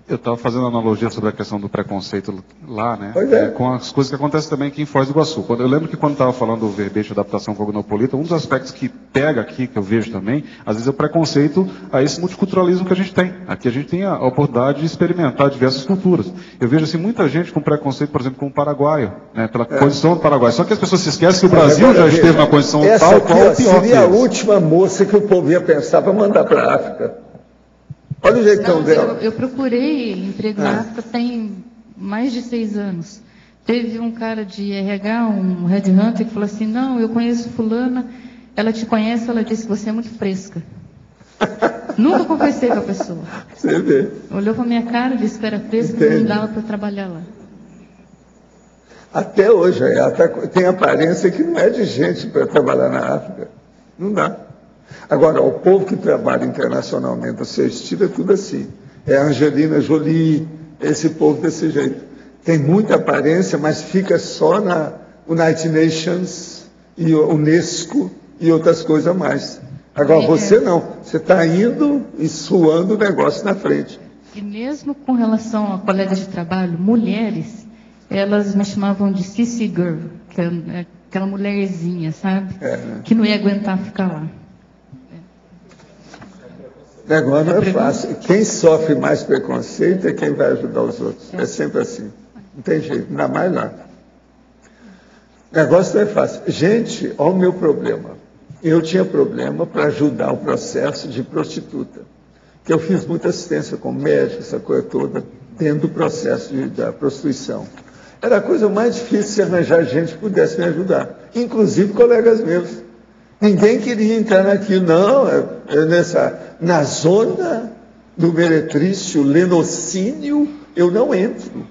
Eu estava fazendo analogia sobre a questão do preconceito lá, né? Pois é. Com as coisas que acontecem também aqui em Foz do Iguaçu. Eu lembro que quando estava falando do verbete de adaptação cosmopolita, um dos aspectos que pega aqui, que eu vejo também, às vezes é o preconceito a esse multiculturalismo que a gente tem. Aqui a gente tem a oportunidade de experimentar diversas culturas. Eu vejo assim, muita gente com preconceito, por exemplo, com o paraguaio, né? Pela condição do Paraguai. Só que as pessoas se esquecem que o Brasil já esteve na condição tal qual o pior. Seria a última moça que o povo ia pensar para mandar para a África. Olha o jeitão dela. Eu procurei emprego na África tem mais de 6 anos. Teve um cara de RH, um headhunter, que falou assim, não, eu conheço fulana, ela te conhece, ela disse que você é muito fresca. Nunca conversei com a pessoa. Você vê. Olhou para minha cara, disse que era fresca, não dava para trabalhar lá. Até hoje, ela tem aparência que não é de gente para trabalhar na África. Não dá. Agora, o povo que trabalha internacionalmente, o seu estilo é tudo assim. É Angelina Jolie, esse povo desse jeito. Tem muita aparência, mas fica só na United Nations e Unesco e outras coisas a mais. Agora, você não. Você está indo e suando o negócio na frente. E mesmo com relação a colegas de trabalho, mulheres, elas me chamavam de sissy girl, que é aquela mulherzinha, sabe? Que não ia aguentar ficar lá. O negócio não é fácil. Quem sofre mais preconceito é quem vai ajudar os outros. É sempre assim. Não tem jeito, ainda mais lá. O negócio não é fácil. Gente, olha o meu problema. Eu tinha problema para ajudar o processo de prostituta. Que eu fiz muita assistência com médico, essa coisa toda, dentro do processo da prostituição. Era a coisa mais difícil se arranjar gente que pudesse me ajudar. Inclusive colegas meus. Ninguém queria entrar naquilo, não. Na zona do meretrício, lenocínio, eu não entro.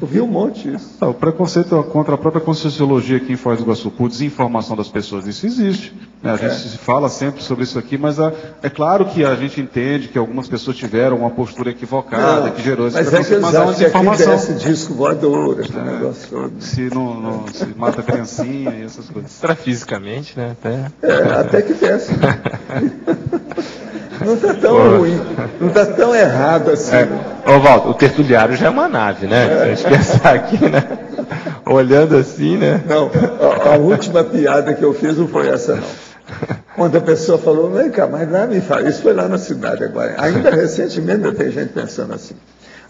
Eu vi um monte disso. O preconceito contra a própria Conscienciologia aqui em Foz do Iguaçu, por desinformação das pessoas, isso existe. Né? A gente fala sempre sobre isso aqui, mas é claro que a gente entende que algumas pessoas tiveram uma postura equivocada, que gerou esse preconceito, mas é uma desinformação. Esse disco voador, esse negócio todo. Se mata a criancinha e essas coisas. Extrafisicamente, né? Até que desce. Não está tão ruim, não está tão errado assim. Ô, Walter, o tertuliário já é uma nave, né? Se a gente pensar aqui, né? Olhando assim, né? Não, a última piada que eu fiz não foi essa, não. Quando a pessoa falou, vem cá, mas lá me fala, isso foi lá na cidade agora. Ainda recentemente ainda tem gente pensando assim.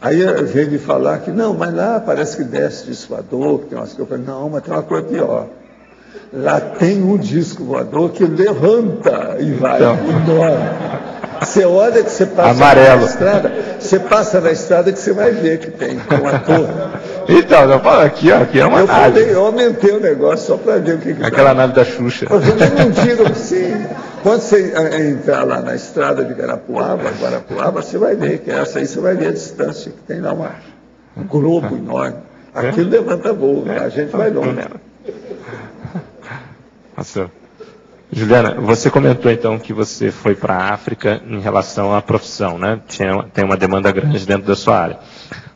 Aí veio me falar que, não, mas lá parece que desce disco voador, que tem umas coisas. Não, mas tem uma coisa pior. Lá tem um disco voador que levanta e vai enorme. Você olha que você passa amarelo. Na estrada, você passa na estrada que você vai ver que tem uma torre. Então, eu falo aqui, ó, aqui é uma nave. Eu aumentei o negócio só para ver o que aquela nave da Xuxa. Eu não digo assim. Quando você entrar lá na estrada de Guarapuava, você vai ver que essa aí você vai ver a distância, que tem lá um globo enorme. Aquilo levanta voo, a gente vai longe. Nossa. Juliana, você comentou então que você foi para a África em relação à profissão, né? Tem uma demanda grande dentro da sua área.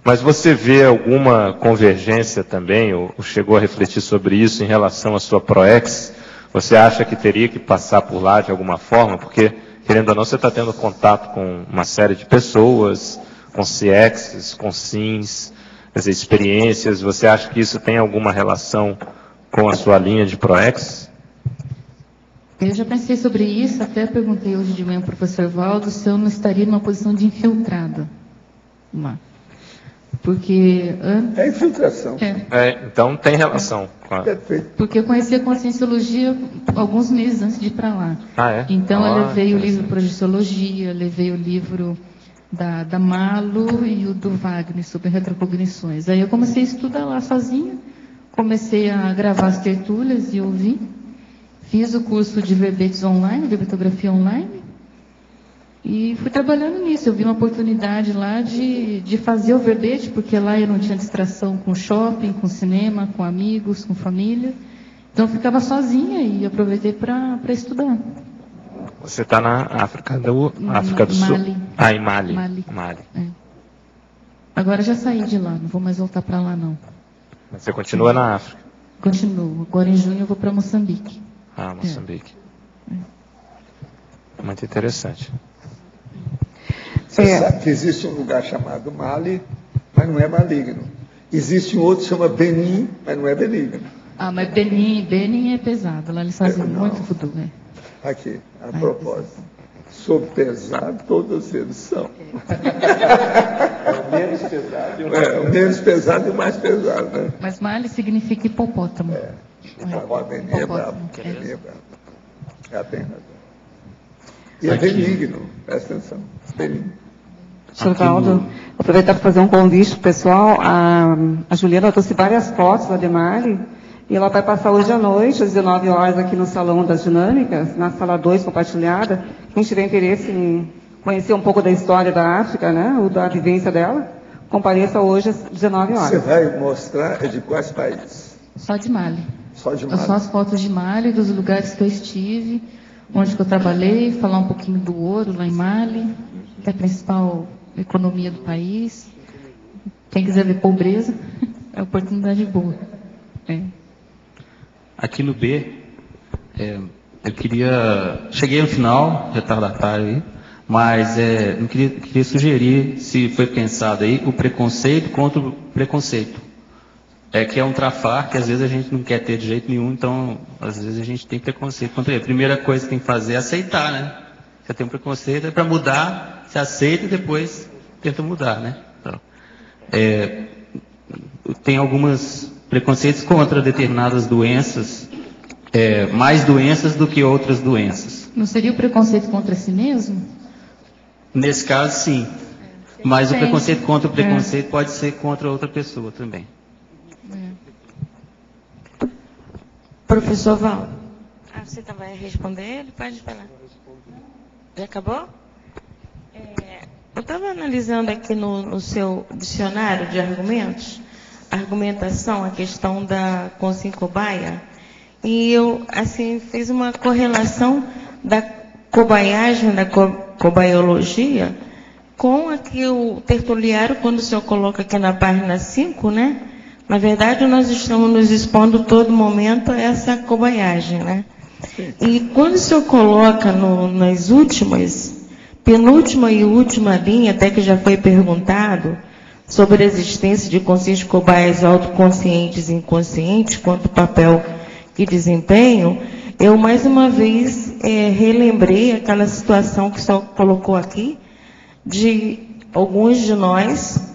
Mas você vê alguma convergência também, ou chegou a refletir sobre isso em relação à sua ProEx? Você acha que teria que passar por lá de alguma forma? Porque, querendo ou não, você está tendo contato com uma série de pessoas, com CIEXs, com SINs, quer dizer, experiências. Você acha que isso tem alguma relação com a sua linha de ProEx? Eu já pensei sobre isso, até perguntei hoje de manhã ao professor Valdo se eu não estaria numa posição de infiltrada. Porque... É infiltração. Então tem relação. Porque eu conheci a Conscienciologia alguns meses antes de ir para lá. Então eu levei o livro Projeciologia, levei o livro da Malo e o do Wagner sobre retrocognições. Aí eu comecei a estudar lá sozinha, comecei a gravar as tertúlias e ouvir. Fiz o curso de verbetes online, verbetografia online, e fui trabalhando nisso. Eu vi uma oportunidade lá de fazer o verbete, porque lá eu não tinha distração com shopping, com cinema, com amigos, com família. Então eu ficava sozinha e aproveitei para estudar. Você está na África do Sul? Em Mali. Agora já saí de lá, não vou mais voltar para lá não. Mas você continua na África? Continuo. Agora em junho eu vou para Moçambique. Ah, Moçambique. Muito interessante. Você sabe que existe um lugar chamado Mali, mas não é maligno. Existe um outro que chama Benin, mas não é benigno. Ah, mas Benin é pesado. Lá eles fazem muito voodoo, né? Aqui, a propósito. Sobre pesado, todos eles são. É o menos pesado e o mais o menos pesado e o mais pesado, né? Mas Mali significa hipopótamo. Agora Benin é bravo. Benin é bravo. Já tem razão. E é benigno, presta atenção. Benigno. Sr. Valdo, aproveitar para fazer um convite para o pessoal. A Juliana trouxe várias fotos lá de Mali. E ela vai passar hoje à noite, às 19 horas, aqui no Salão das Dinâmicas, na sala 2 compartilhada. Quem tiver interesse em conhecer um pouco da história da África, né, ou da vivência dela, compareça hoje às 19 horas. Você vai mostrar de quais países? Só de Mali. Só de Mali. Só as fotos de Mali, dos lugares que eu estive, onde que eu trabalhei, falar um pouquinho do ouro lá em Mali, que é a principal economia do país. Quem quiser ver pobreza, é uma oportunidade boa. Aqui no B, eu queria... Cheguei no final, retardatário aí, mas eu queria sugerir, se foi pensado aí, o preconceito contra o preconceito. Que é um trafar que às vezes a gente não quer ter de jeito nenhum, então às vezes a gente tem preconceito contra ele. A primeira coisa que tem que fazer é aceitar, né? Você tem um preconceito, para mudar, você aceita e depois tenta mudar, né? Então, tem algumas preconceitos contra determinadas doenças, mais doenças do que outras doenças. Não seria o preconceito contra si mesmo? Nesse caso, sim. Mas o preconceito contra o preconceito pode ser contra outra pessoa também. Professor Val. Você vai responder ele? Pode falar. Já acabou? Eu estava analisando aqui no seu dicionário de argumentos, argumentação, a questão da consciência cobaia, e eu, assim, fiz uma correlação da cobaiagem, da cobaiologia, com aqui o Tertuliário, quando o senhor coloca aqui na página 5, né? Na verdade, nós estamos nos expondo todo momento a essa cobaiagem, né? E quando o senhor coloca nas últimas, penúltima e última linha, até que já foi perguntado, sobre a existência de consciências cobaias autoconscientes e inconscientes, quanto o papel que desempenham, eu mais uma vez relembrei aquela situação que o senhor colocou aqui, de alguns de nós,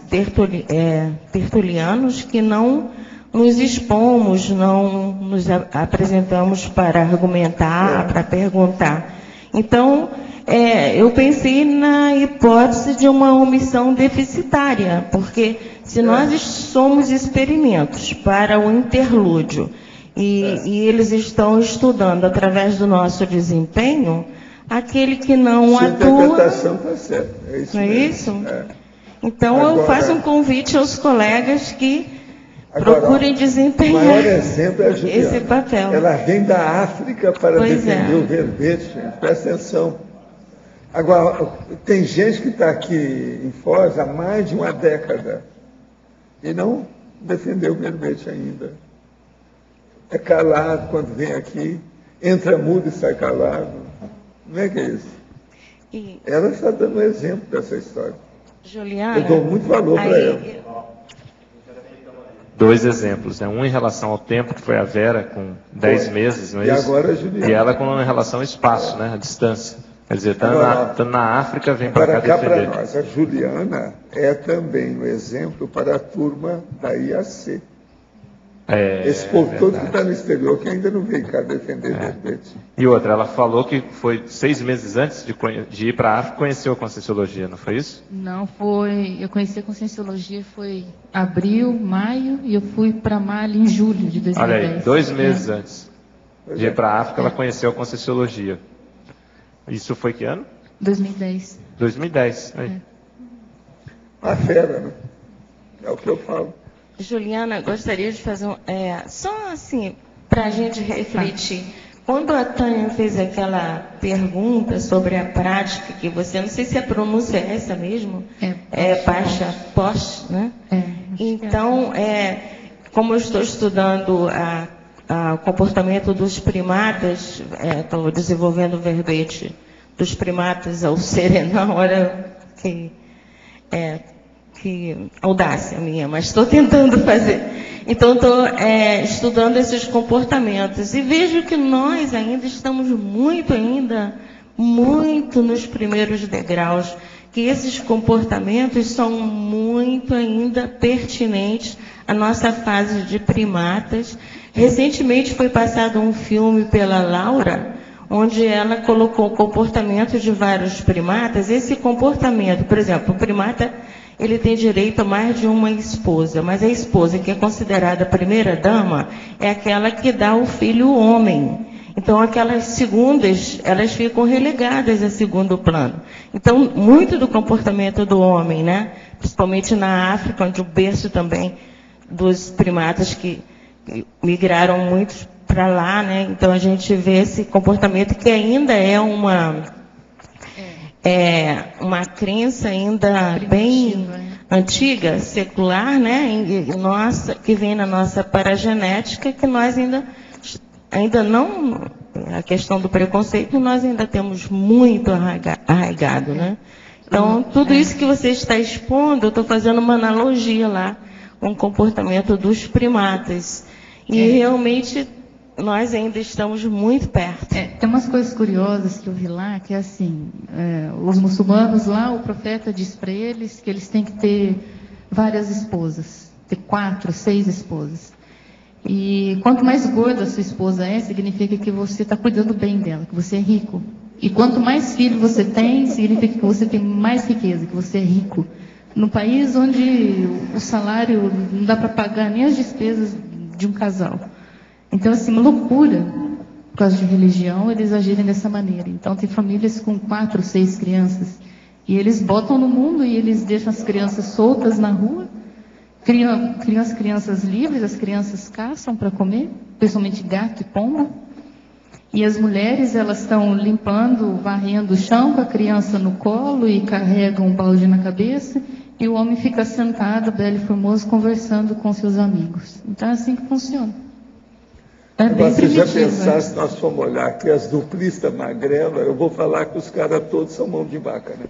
tertulianos, que não nos expomos, não nos apresentamos para argumentar, para perguntar. Então, eu pensei na hipótese de uma omissão deficitária, porque se nós somos experimentos para o interlúdio e eles estão estudando através do nosso desempenho, aquele que não atua... A interpretação está certa. É isso não mesmo. É isso? Então, eu faço um convite aos colegas que procurem desempenhar o maior exemplo é a Juliana. esse papel. Ela vem da África para defender o verbete, gente. Presta atenção. Agora, tem gente que está aqui em Foz há mais de uma década e não defendeu o verbete ainda. É calado quando vem aqui, entra mudo e sai calado. Como é que é isso? Ela está dando um exemplo dessa história. Juliana, eu dou muito valor para ela. Dois exemplos, né? Um em relação ao tempo, que foi a Vera com 10 meses, não é e isso? Agora a Juliana. E ela com relação ao espaço, né? A distância. Quer dizer, estando na África, vem para cá defender. Para nós, a Juliana é também um exemplo para a turma da IAC. Esse povo todo que está no exterior, que ainda não veio cá defender verbete. E outra, ela falou que foi 6 meses antes de ir para a África, conheceu a Conscienciologia, não foi isso? Não, foi. Eu conheci a Conscienciologia foi abril, maio, e eu fui para Mali em julho de 2010. Olha aí, 2 meses antes de ir para a África, ela conheceu a Conscienciologia. Isso foi que ano? 2010. 2010. Aí. A fera, né? É o que eu falo. Juliana, gostaria de fazer só assim, para a gente refletir. Quando a Tânia fez aquela pergunta sobre a prática, que você, não sei se a pronúncia é essa mesmo, Pacha Post, né? Então, como eu estou estudando a o comportamento dos primatas, estou desenvolvendo o verbete dos primatas ao serenão, olha que audácia minha, mas estou tentando fazer. Então, estou estudando esses comportamentos e vejo que nós ainda estamos muito nos primeiros degraus, que esses comportamentos são muito ainda pertinentes à nossa fase de primatas. Recentemente foi passado um filme pela Laura, onde ela colocou o comportamento de vários primatas. Esse comportamento, por exemplo, o primata, ele tem direito a mais de uma esposa, mas a esposa que é considerada a primeira dama é aquela que dá o filho homem. Então, aquelas segundas, elas ficam relegadas a segundo plano. Então, muito do comportamento do homem, né? Principalmente na África, onde o berço também dos primatas que migraram muitos para lá, né? Então, a gente vê esse comportamento que ainda é uma crença ainda bem antiga, secular, né? Nossa, que vem na nossa paragenética, que nós ainda não, a questão do preconceito, nós ainda temos muito arraigado, né? Então, tudo isso que você está expondo, eu estou fazendo uma analogia lá com o comportamento dos primatas. E realmente nós ainda estamos muito perto. Tem umas coisas curiosas que eu vi lá, que é assim, os muçulmanos lá, o profeta diz para eles que eles têm que ter várias esposas, ter 4, 6 esposas. E quanto mais gorda a sua esposa significa que você está cuidando bem dela, que você é rico. E quanto mais filho você tem, significa que você tem mais riqueza, que você é rico. No país onde o salário não dá para pagar nem as despesas de um casal. Então, assim, uma loucura, por causa de religião, eles agirem dessa maneira. Então, tem famílias com 4, 6 crianças. E eles botam no mundo e eles deixam as crianças soltas na rua. Criam as crianças livres, as crianças caçam para comer, principalmente gato e pomba. E as mulheres, elas estão limpando, varrendo o chão com a criança no colo e carregam um balde na cabeça. E o homem fica sentado, belo e formoso, conversando com seus amigos. Então é assim que funciona. Bem você já pensasse, se nós formos olhar aqui as duplistas magrelas, eu vou falar que os caras todos são mão de vaca, né?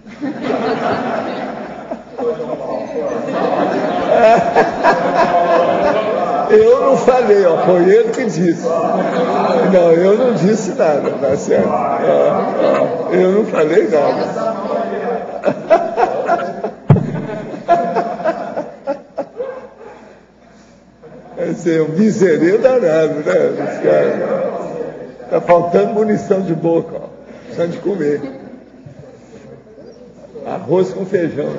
Eu não falei, foi ele que disse. Não, eu não disse nada, tá certo? Eu não falei nada. Quer dizer, um miserê danado, né? Está faltando munição de boca, precisando de comer. Arroz com feijão.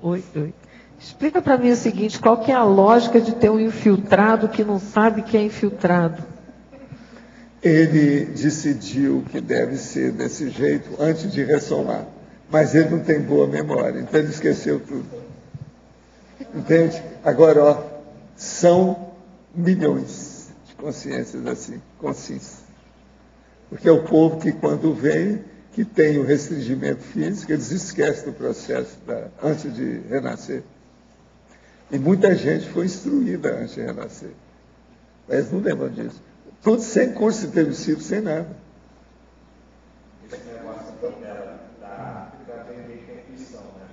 Oi. Explica para mim o seguinte, qual que é a lógica de ter um infiltrado que não sabe que é infiltrado? Ele decidiu que deve ser desse jeito antes de ressomar, mas ele não tem boa memória, então ele esqueceu tudo. Entende? Agora, são milhões de consciências assim, consciências. Porque é o povo que, quando vem, que tem o restringimento físico, eles esquecem do processo antes de renascer. E muita gente foi instruída antes de renascer. Mas não lembram disso. Tudo sem curso intermissivo, sem nada.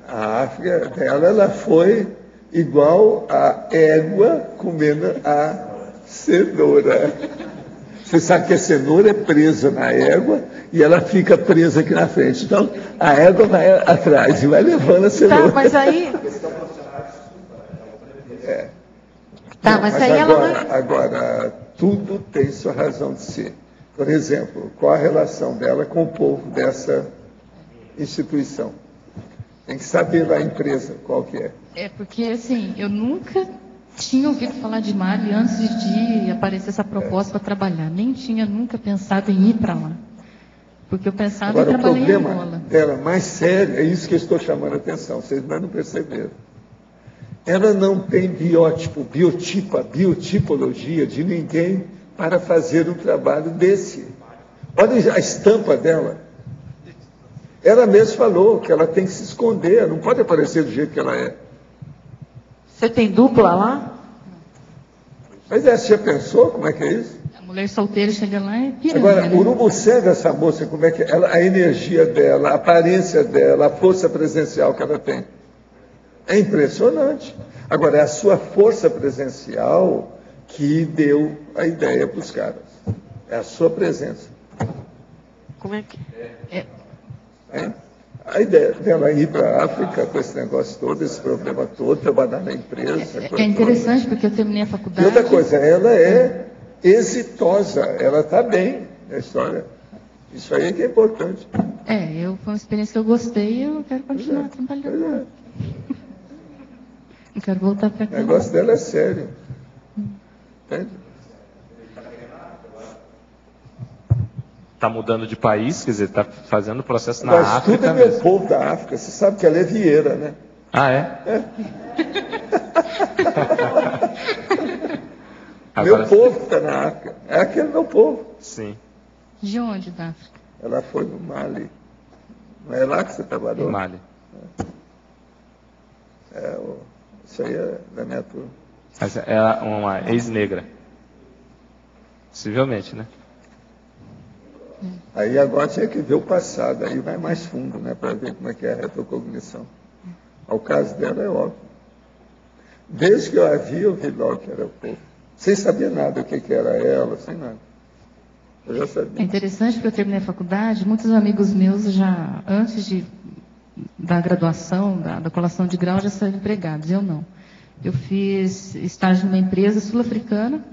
A África dela, ela foi igual a égua comendo a cenoura. Você sabe que a cenoura é presa na égua e ela fica presa aqui na frente. Então, a égua vai atrás e vai levando a cenoura. Tá, mas aí... Mas aí agora, tudo tem sua razão de ser. Por exemplo, qual a relação dela com o povo dessa instituição? Tem que saber da empresa qual que é. Porque, assim, eu nunca tinha ouvido falar de Mali antes de aparecer essa proposta para trabalhar. Nem tinha nunca pensado em ir para lá. Porque eu pensava em trabalhar em Angola. O problema dela mais sério, é isso que eu estou chamando a atenção, vocês não perceberam. Ela não tem biotipologia de ninguém para fazer um trabalho desse. Olha a estampa dela. Ela mesma falou que ela tem que se esconder, não pode aparecer do jeito que ela é. Você tem dupla lá? Mas você já pensou como é que é isso? A mulher solteira chega lá e piranga. Agora, né? o urubucé dessa moça, como é que é? A energia dela, a aparência dela, a força presencial que ela tem. É impressionante. Agora, é a sua força presencial que deu a ideia para os caras. É a sua presença. Como é que... A ideia dela ir para a África com esse negócio todo, esse problema todo, trabalhar na empresa. É interessante porque eu terminei a faculdade. E outra coisa, ela é exitosa, ela está bem na história. Isso aí é que é importante. Foi uma experiência que eu gostei e eu quero continuar trabalhando. Eu quero voltar para cá. O negócio dela é sério. Entende? Está mudando de país, quer dizer, está fazendo o processo na Mas África tudo é mesmo. meu povo da África. Você sabe que ela é Vieira, né? Ah, é? Meu povo que está na África. É aquele meu povo. Sim. De onde, da África? Ela foi no Mali. Não é lá que você trabalhou? No Mali. Isso aí é da minha turma. Mas é uma ex-negra. Possivelmente, né? Aí agora tinha que ver o passado, aí vai mais fundo, né, para ver como é que é a retrocognição. O caso dela é óbvio. Desde que eu a vi, eu vi logo que era o povo. Sem saber nada o que era ela, sem nada. Eu já sabia. É interessante porque eu terminei a faculdade, muitos amigos meus já, antes da graduação, da colação de grau, já saíram empregados, eu não. Eu fiz estágio numa empresa sul-africana,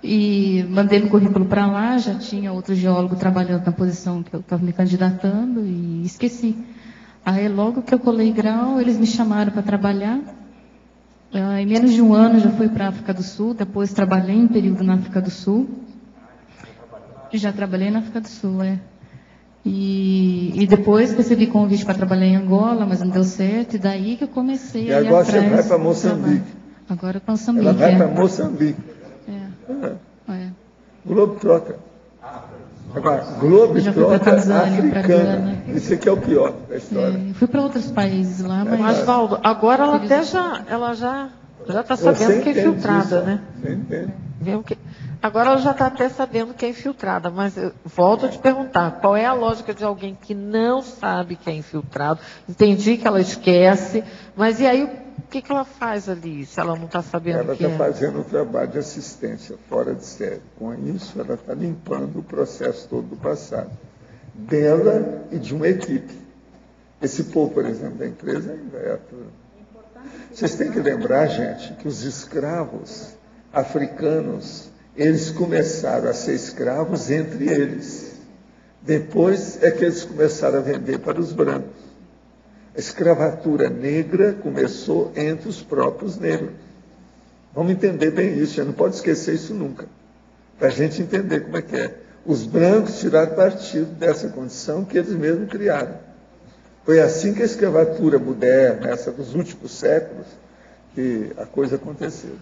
e mandei meu currículo para lá, já tinha outro geólogo trabalhando na posição que eu estava me candidatando e esqueci. Aí logo que eu colei grau, eles me chamaram para trabalhar. Em menos de um ano já fui para a África do Sul, depois trabalhei um período na África do Sul. Já trabalhei na África do Sul, E depois recebi convite para trabalhar em Angola, mas não deu certo, e daí que eu comecei a ir atrás. E agora você vai para Moçambique. Agora para Moçambique. Ela vai para Moçambique. Globetrotter. Agora, Globetrotter africana. Isso aqui é o pior da história. Fui para outros países lá, mas... Mas, Valdo, agora ela já está sabendo que é infiltrada, né? Você entende. Agora ela já está até sabendo que é infiltrada, mas eu volto a te perguntar, qual é a lógica de alguém que não sabe que é infiltrado? Entendi que ela esquece, mas e aí o que ela faz ali, se ela não está sabendo ela o que é? Ela está fazendo um trabalho de assistência fora de série. Com isso, ela está limpando o processo todo do passado, dela e de uma equipe. Esse povo, por exemplo, da empresa ainda é ator. Vocês têm que lembrar, gente, que os escravos africanos, eles começaram a ser escravos entre eles. Depois é que eles começaram a vender para os brancos. A escravatura negra começou entre os próprios negros. Vamos entender bem isso, já não pode esquecer isso nunca. Para a gente entender como é que é. Os brancos tiraram partido dessa condição que eles mesmos criaram. Foi assim que a escravatura moderna, essa dos últimos séculos, que a coisa aconteceu.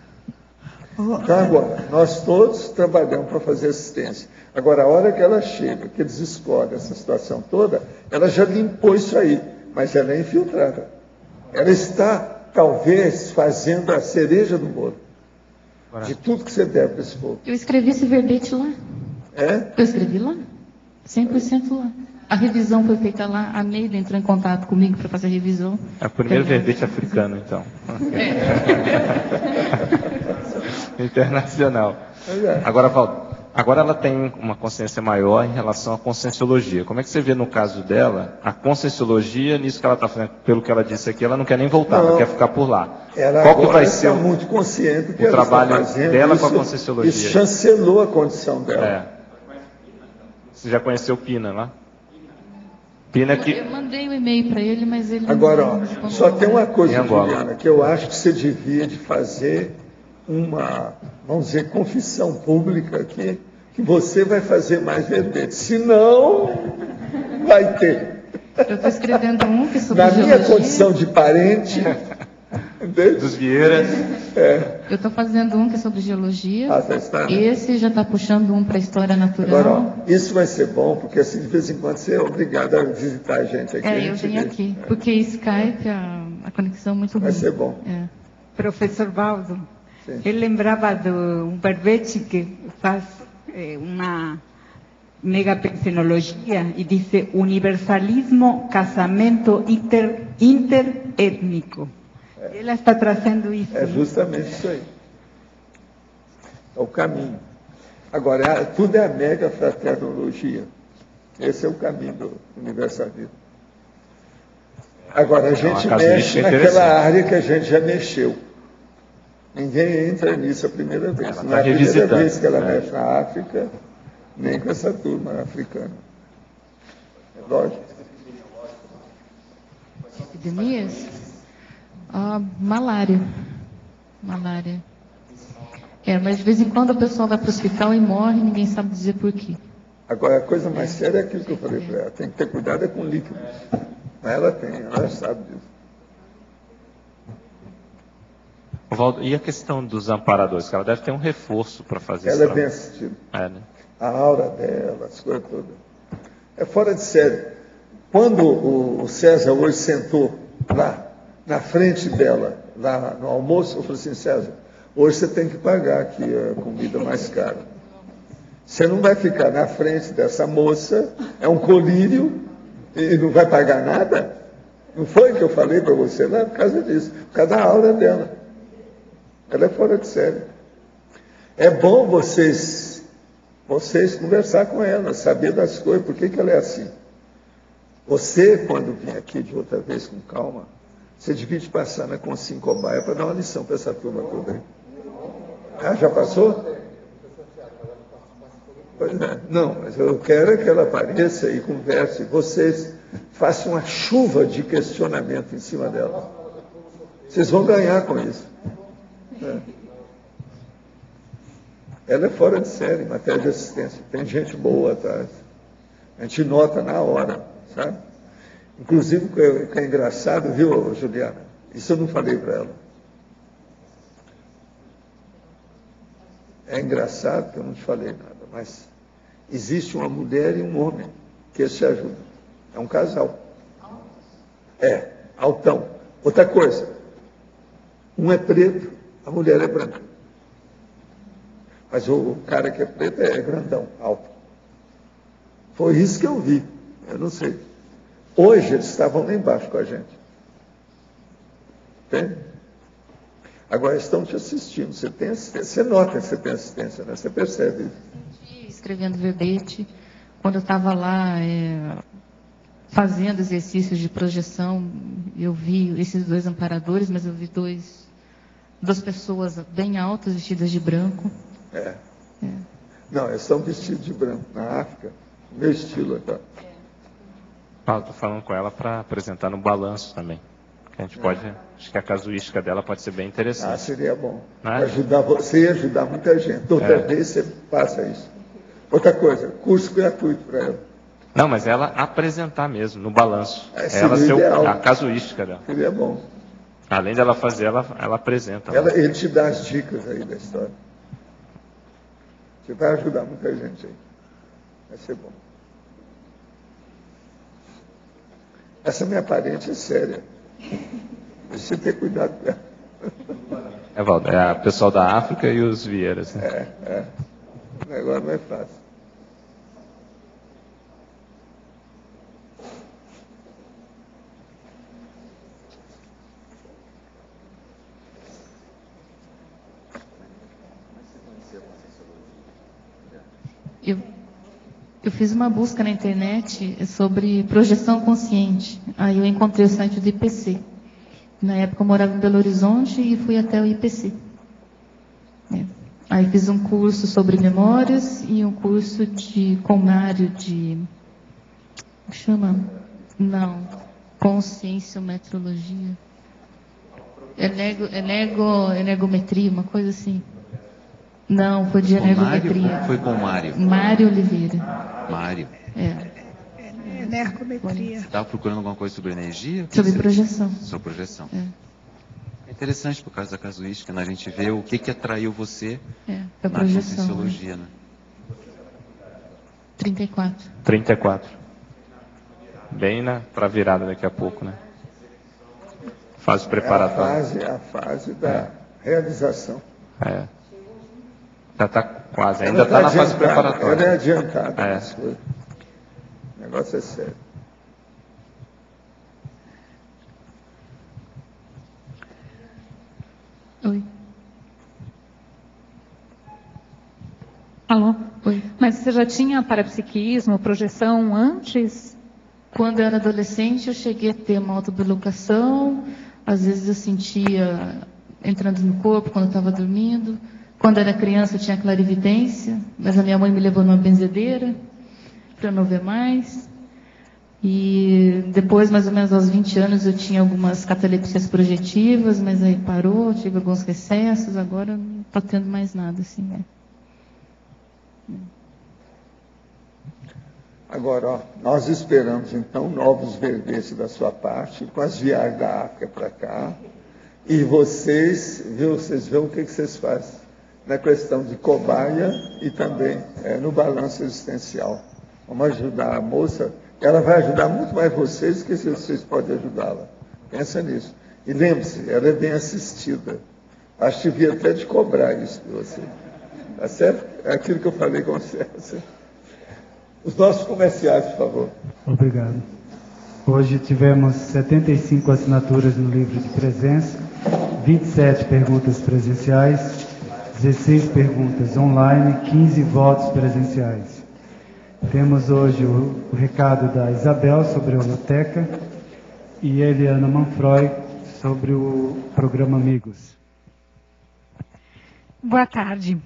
Então, agora, nós todos trabalhamos para fazer assistência. Agora, a hora que ela chega, que eles escolhem essa situação toda, ela já limpou isso aí, mas ela é infiltrada. Ela está, talvez, fazendo a cereja do bolo. De tudo que você der para esse povo. Eu escrevi esse verbete lá. Eu escrevi lá. 100% lá. A revisão foi feita lá. A Neida entrou em contato comigo para fazer a revisão. É o primeiro verbete africano, então. Internacional. Agora, Valdo, agora ela tem uma consciência maior em relação à conscienciologia. Como é que você vê no caso dela a conscienciologia nisso que ela está fazendo? Pelo que ela disse aqui, ela não quer nem voltar, ela quer ficar por lá. Qual que vai ser muito consciente que o trabalho dela isso, com a conscienciologia? Isso chancelou a condição dela. Você já conheceu o Pina lá? Pina que... Eu mandei um e-mail para ele, mas ele agora, não só tem uma coisa, Juliana, que eu acho que você devia de fazer uma, vamos dizer, confissão pública aqui, que você vai fazer mais verbetes. Se não, vai ter. Eu estou escrevendo um que é sobre na minha geologia. condição de parente, Dos Vieiras. Eu estou fazendo um que é sobre geologia. Já está, né? Esse já está puxando um para história natural. Agora, ó, isso vai ser bom, porque assim, de vez em quando você é obrigado a visitar a gente aqui. Eu vim aqui, porque Skype, a conexão é muito ruim. Vai ser bom. Professor Valdo, ele lembrava de um verbete que faz uma megapensenologia e diz universalismo, casamento interétnico. Ela está trazendo isso. É justamente isso aí. É o caminho. Agora, tudo é a mega fraternologia. Esse é o caminho do universalismo. Agora, a gente mexe naquela área que a gente já mexeu. Ninguém entra nisso a primeira vez. Não é a primeira vez que ela mexe na África, nem com essa turma africana. É lógico. Epidemias? Malária. Mas de vez em quando a pessoa vai para o hospital e morre, ninguém sabe dizer por quê. Agora, a coisa mais séria é aquilo que eu falei para ela. Tem que ter cuidado com líquidos. Mas ela sabe disso. Valdo, e a questão dos amparadores? Que ela deve ter um reforço para fazer isso. Ela é bem assistida. Né? A aura dela, as coisas todas. É fora de série. Quando o César hoje sentou lá, na frente dela, lá no almoço, eu falei assim, César, hoje você tem que pagar aqui a comida mais cara. Você não vai ficar na frente dessa moça, é um colírio, e não vai pagar nada? Não foi que eu falei para você lá? Por causa disso, por causa da aura dela. Ela é fora de série. É bom vocês conversar com ela, saber das coisas, por que ela é assim. Você, quando vem aqui de outra vez com calma, você devia passar na Consim Cobaia para dar uma lição para essa turma toda aí. Já passou? Não, mas eu quero que ela apareça e converse. Vocês façam uma chuva de questionamento em cima dela. Vocês vão ganhar com isso. Ela é fora de série em matéria de assistência. Tem gente boa atrás. A gente nota na hora, sabe? Inclusive, o que é engraçado, viu, Juliana? Isso eu não falei para ela. É engraçado que eu não te falei nada, mas existe uma mulher e um homem que se ajudam. É um casal. Altão. Outra coisa, um é preto, a mulher é branca. Mas o cara que é preto é grandão, alto. Foi isso que eu vi, eu não sei. Hoje eles estavam lá embaixo com a gente. Entende? Agora estão te assistindo. Você tem assistência. Você nota que você tem assistência, né? Você percebe isso. Escrevendo verbete. Quando eu estava lá fazendo exercícios de projeção, eu vi esses dois amparadores, mas eu vi duas pessoas bem altas, vestidas de branco. Não, eles estão vestidos de branco. Na África, meu estilo é tá. Estou falando com ela para apresentar no balanço também. Que a gente pode, acho que a casuística dela pode ser bem interessante. Seria bom. Ajudar você e ajudar muita gente. Outra vez você passa isso. Outra coisa, curso gratuito para ela. Não, mas ela apresentar mesmo, no balanço. Ela ser a casuística dela. Seria bom. Além dela fazer, ela apresenta. Ele te dá as dicas aí da história. Você vai ajudar muita gente aí. Vai ser bom. Essa minha parente é séria. Precisa ter cuidado com ela. Valdo, é o pessoal da África e os Vieiras. Né? O negócio não é fácil. Eu fiz uma busca na internet sobre projeção consciente. Aí eu encontrei o site do IPC. Na época eu morava em Belo Horizonte e fui até o IPC. Aí fiz um curso sobre memórias e um curso com Mário de... Chama? Não. Conscienciometrologia. Energometria, uma coisa assim. Não, foi de energometria. Foi com o Mário. Mário Oliveira. Mário. Energometria. Você estava procurando alguma coisa sobre energia? Sobre projeção. Sobre projeção. É interessante por causa da casuística, né? A gente vê o que atraiu você a na projeção, Conscienciologia, né? 34. 34. Bem para a virada daqui a pouco, né? Fase preparatória. A fase da realização. Já está quase, ainda está na fase preparatória. Ela é adiantada. O negócio é sério. Oi. Alô? Oi. Mas você já tinha parapsiquismo, projeção antes? Quando eu era adolescente, eu cheguei a ter uma autobilocação. Às vezes eu sentia entrando no corpo quando eu estava dormindo. Quando eu era criança, eu tinha clarividência, mas a minha mãe me levou numa benzedeira para eu não ver mais. E depois, mais ou menos aos 20 anos, eu tinha algumas catalepsias projetivas, mas aí parou, tive alguns recessos, agora não estou tendo mais nada assim, né? Agora, nós esperamos, então, novos verbetes da sua parte, com as viagens da África para cá, e vocês veem o que vocês fazem na questão de cobaia e também no balanço existencial. Vamos ajudar a moça, ela vai ajudar muito mais vocês do que vocês podem ajudá-la. Pensa nisso. E lembre-se, ela é bem assistida. Acho que devia até de cobrar isso de você. Tá certo? É aquilo que eu falei com você. Os nossos comerciais, por favor. Obrigado. Hoje tivemos 75 assinaturas no livro de presença, 27 perguntas presenciais, 16 perguntas online, 15 votos presenciais. Temos hoje o recado da Isabel sobre a holoteca e Eliana Manfroy sobre o programa Amigos. Boa tarde.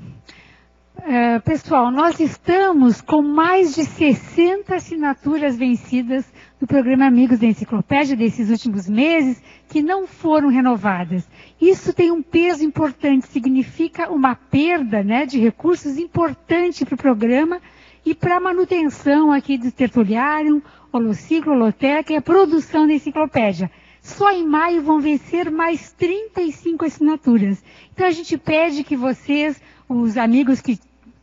Pessoal, nós estamos com mais de 60 assinaturas vencidas do programa Amigos da Enciclopédia desses últimos meses que não foram renovadas. Isso tem um peso importante, significa uma perda, né, de recursos importante para o programa e para a manutenção aqui do Tertuliário, Holociclo, Holoteca e a produção da enciclopédia. Só em maio vão vencer mais 35 assinaturas. Então a gente pede que vocês, os amigos que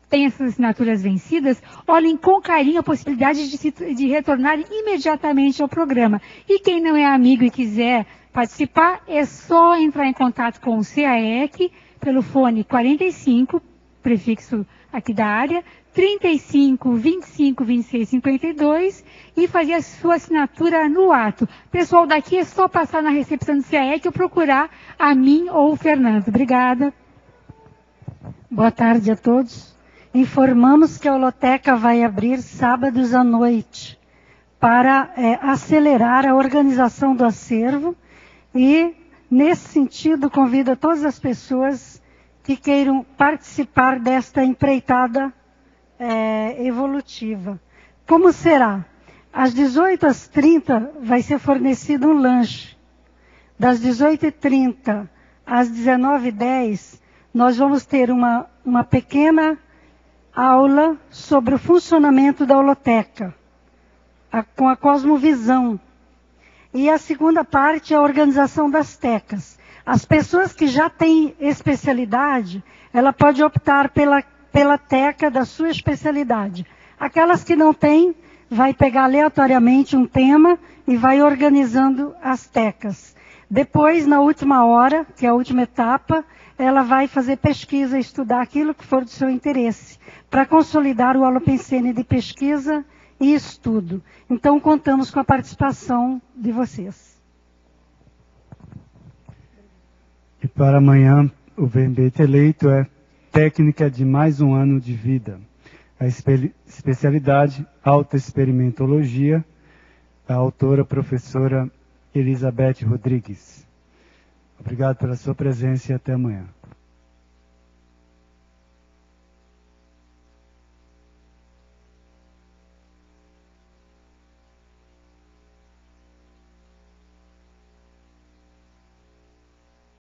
têm essas assinaturas vencidas, olhem com carinho a possibilidade de retornar imediatamente ao programa. E quem não é amigo e quiser participar, é só entrar em contato com o CAEC pelo fone 45, prefixo aqui da área, 35 25 26 52 e fazer a sua assinatura no ato. Pessoal, daqui é só passar na recepção do CAEC ou procurar a mim ou o Fernando. Obrigada. Boa tarde a todos. Informamos que a Holoteca vai abrir sábados à noite para acelerar a organização do acervo e, nesse sentido, convido a todas as pessoas que queiram participar desta empreitada evolutiva. Como será? Às 18h30 vai ser fornecido um lanche. Das 18h30 às 19h10, nós vamos ter uma pequena aula sobre o funcionamento da holoteca, com a cosmovisão. E a segunda parte é a organização das tecas. As pessoas que já têm especialidade, ela pode optar pela teca da sua especialidade. Aquelas que não têm, vai pegar aleatoriamente um tema e vai organizando as tecas. Depois, na última hora, que é a última etapa, ela vai fazer pesquisa, estudar aquilo que for do seu interesse, para consolidar o Holopensene de pesquisa e estudo. Então, contamos com a participação de vocês. E para amanhã, o verbete eleito é Técnica de mais um ano de vida. A especialidade, autoexperimentologia, a autora, professora Elizabeth Rodrigues. Obrigado pela sua presença e até amanhã.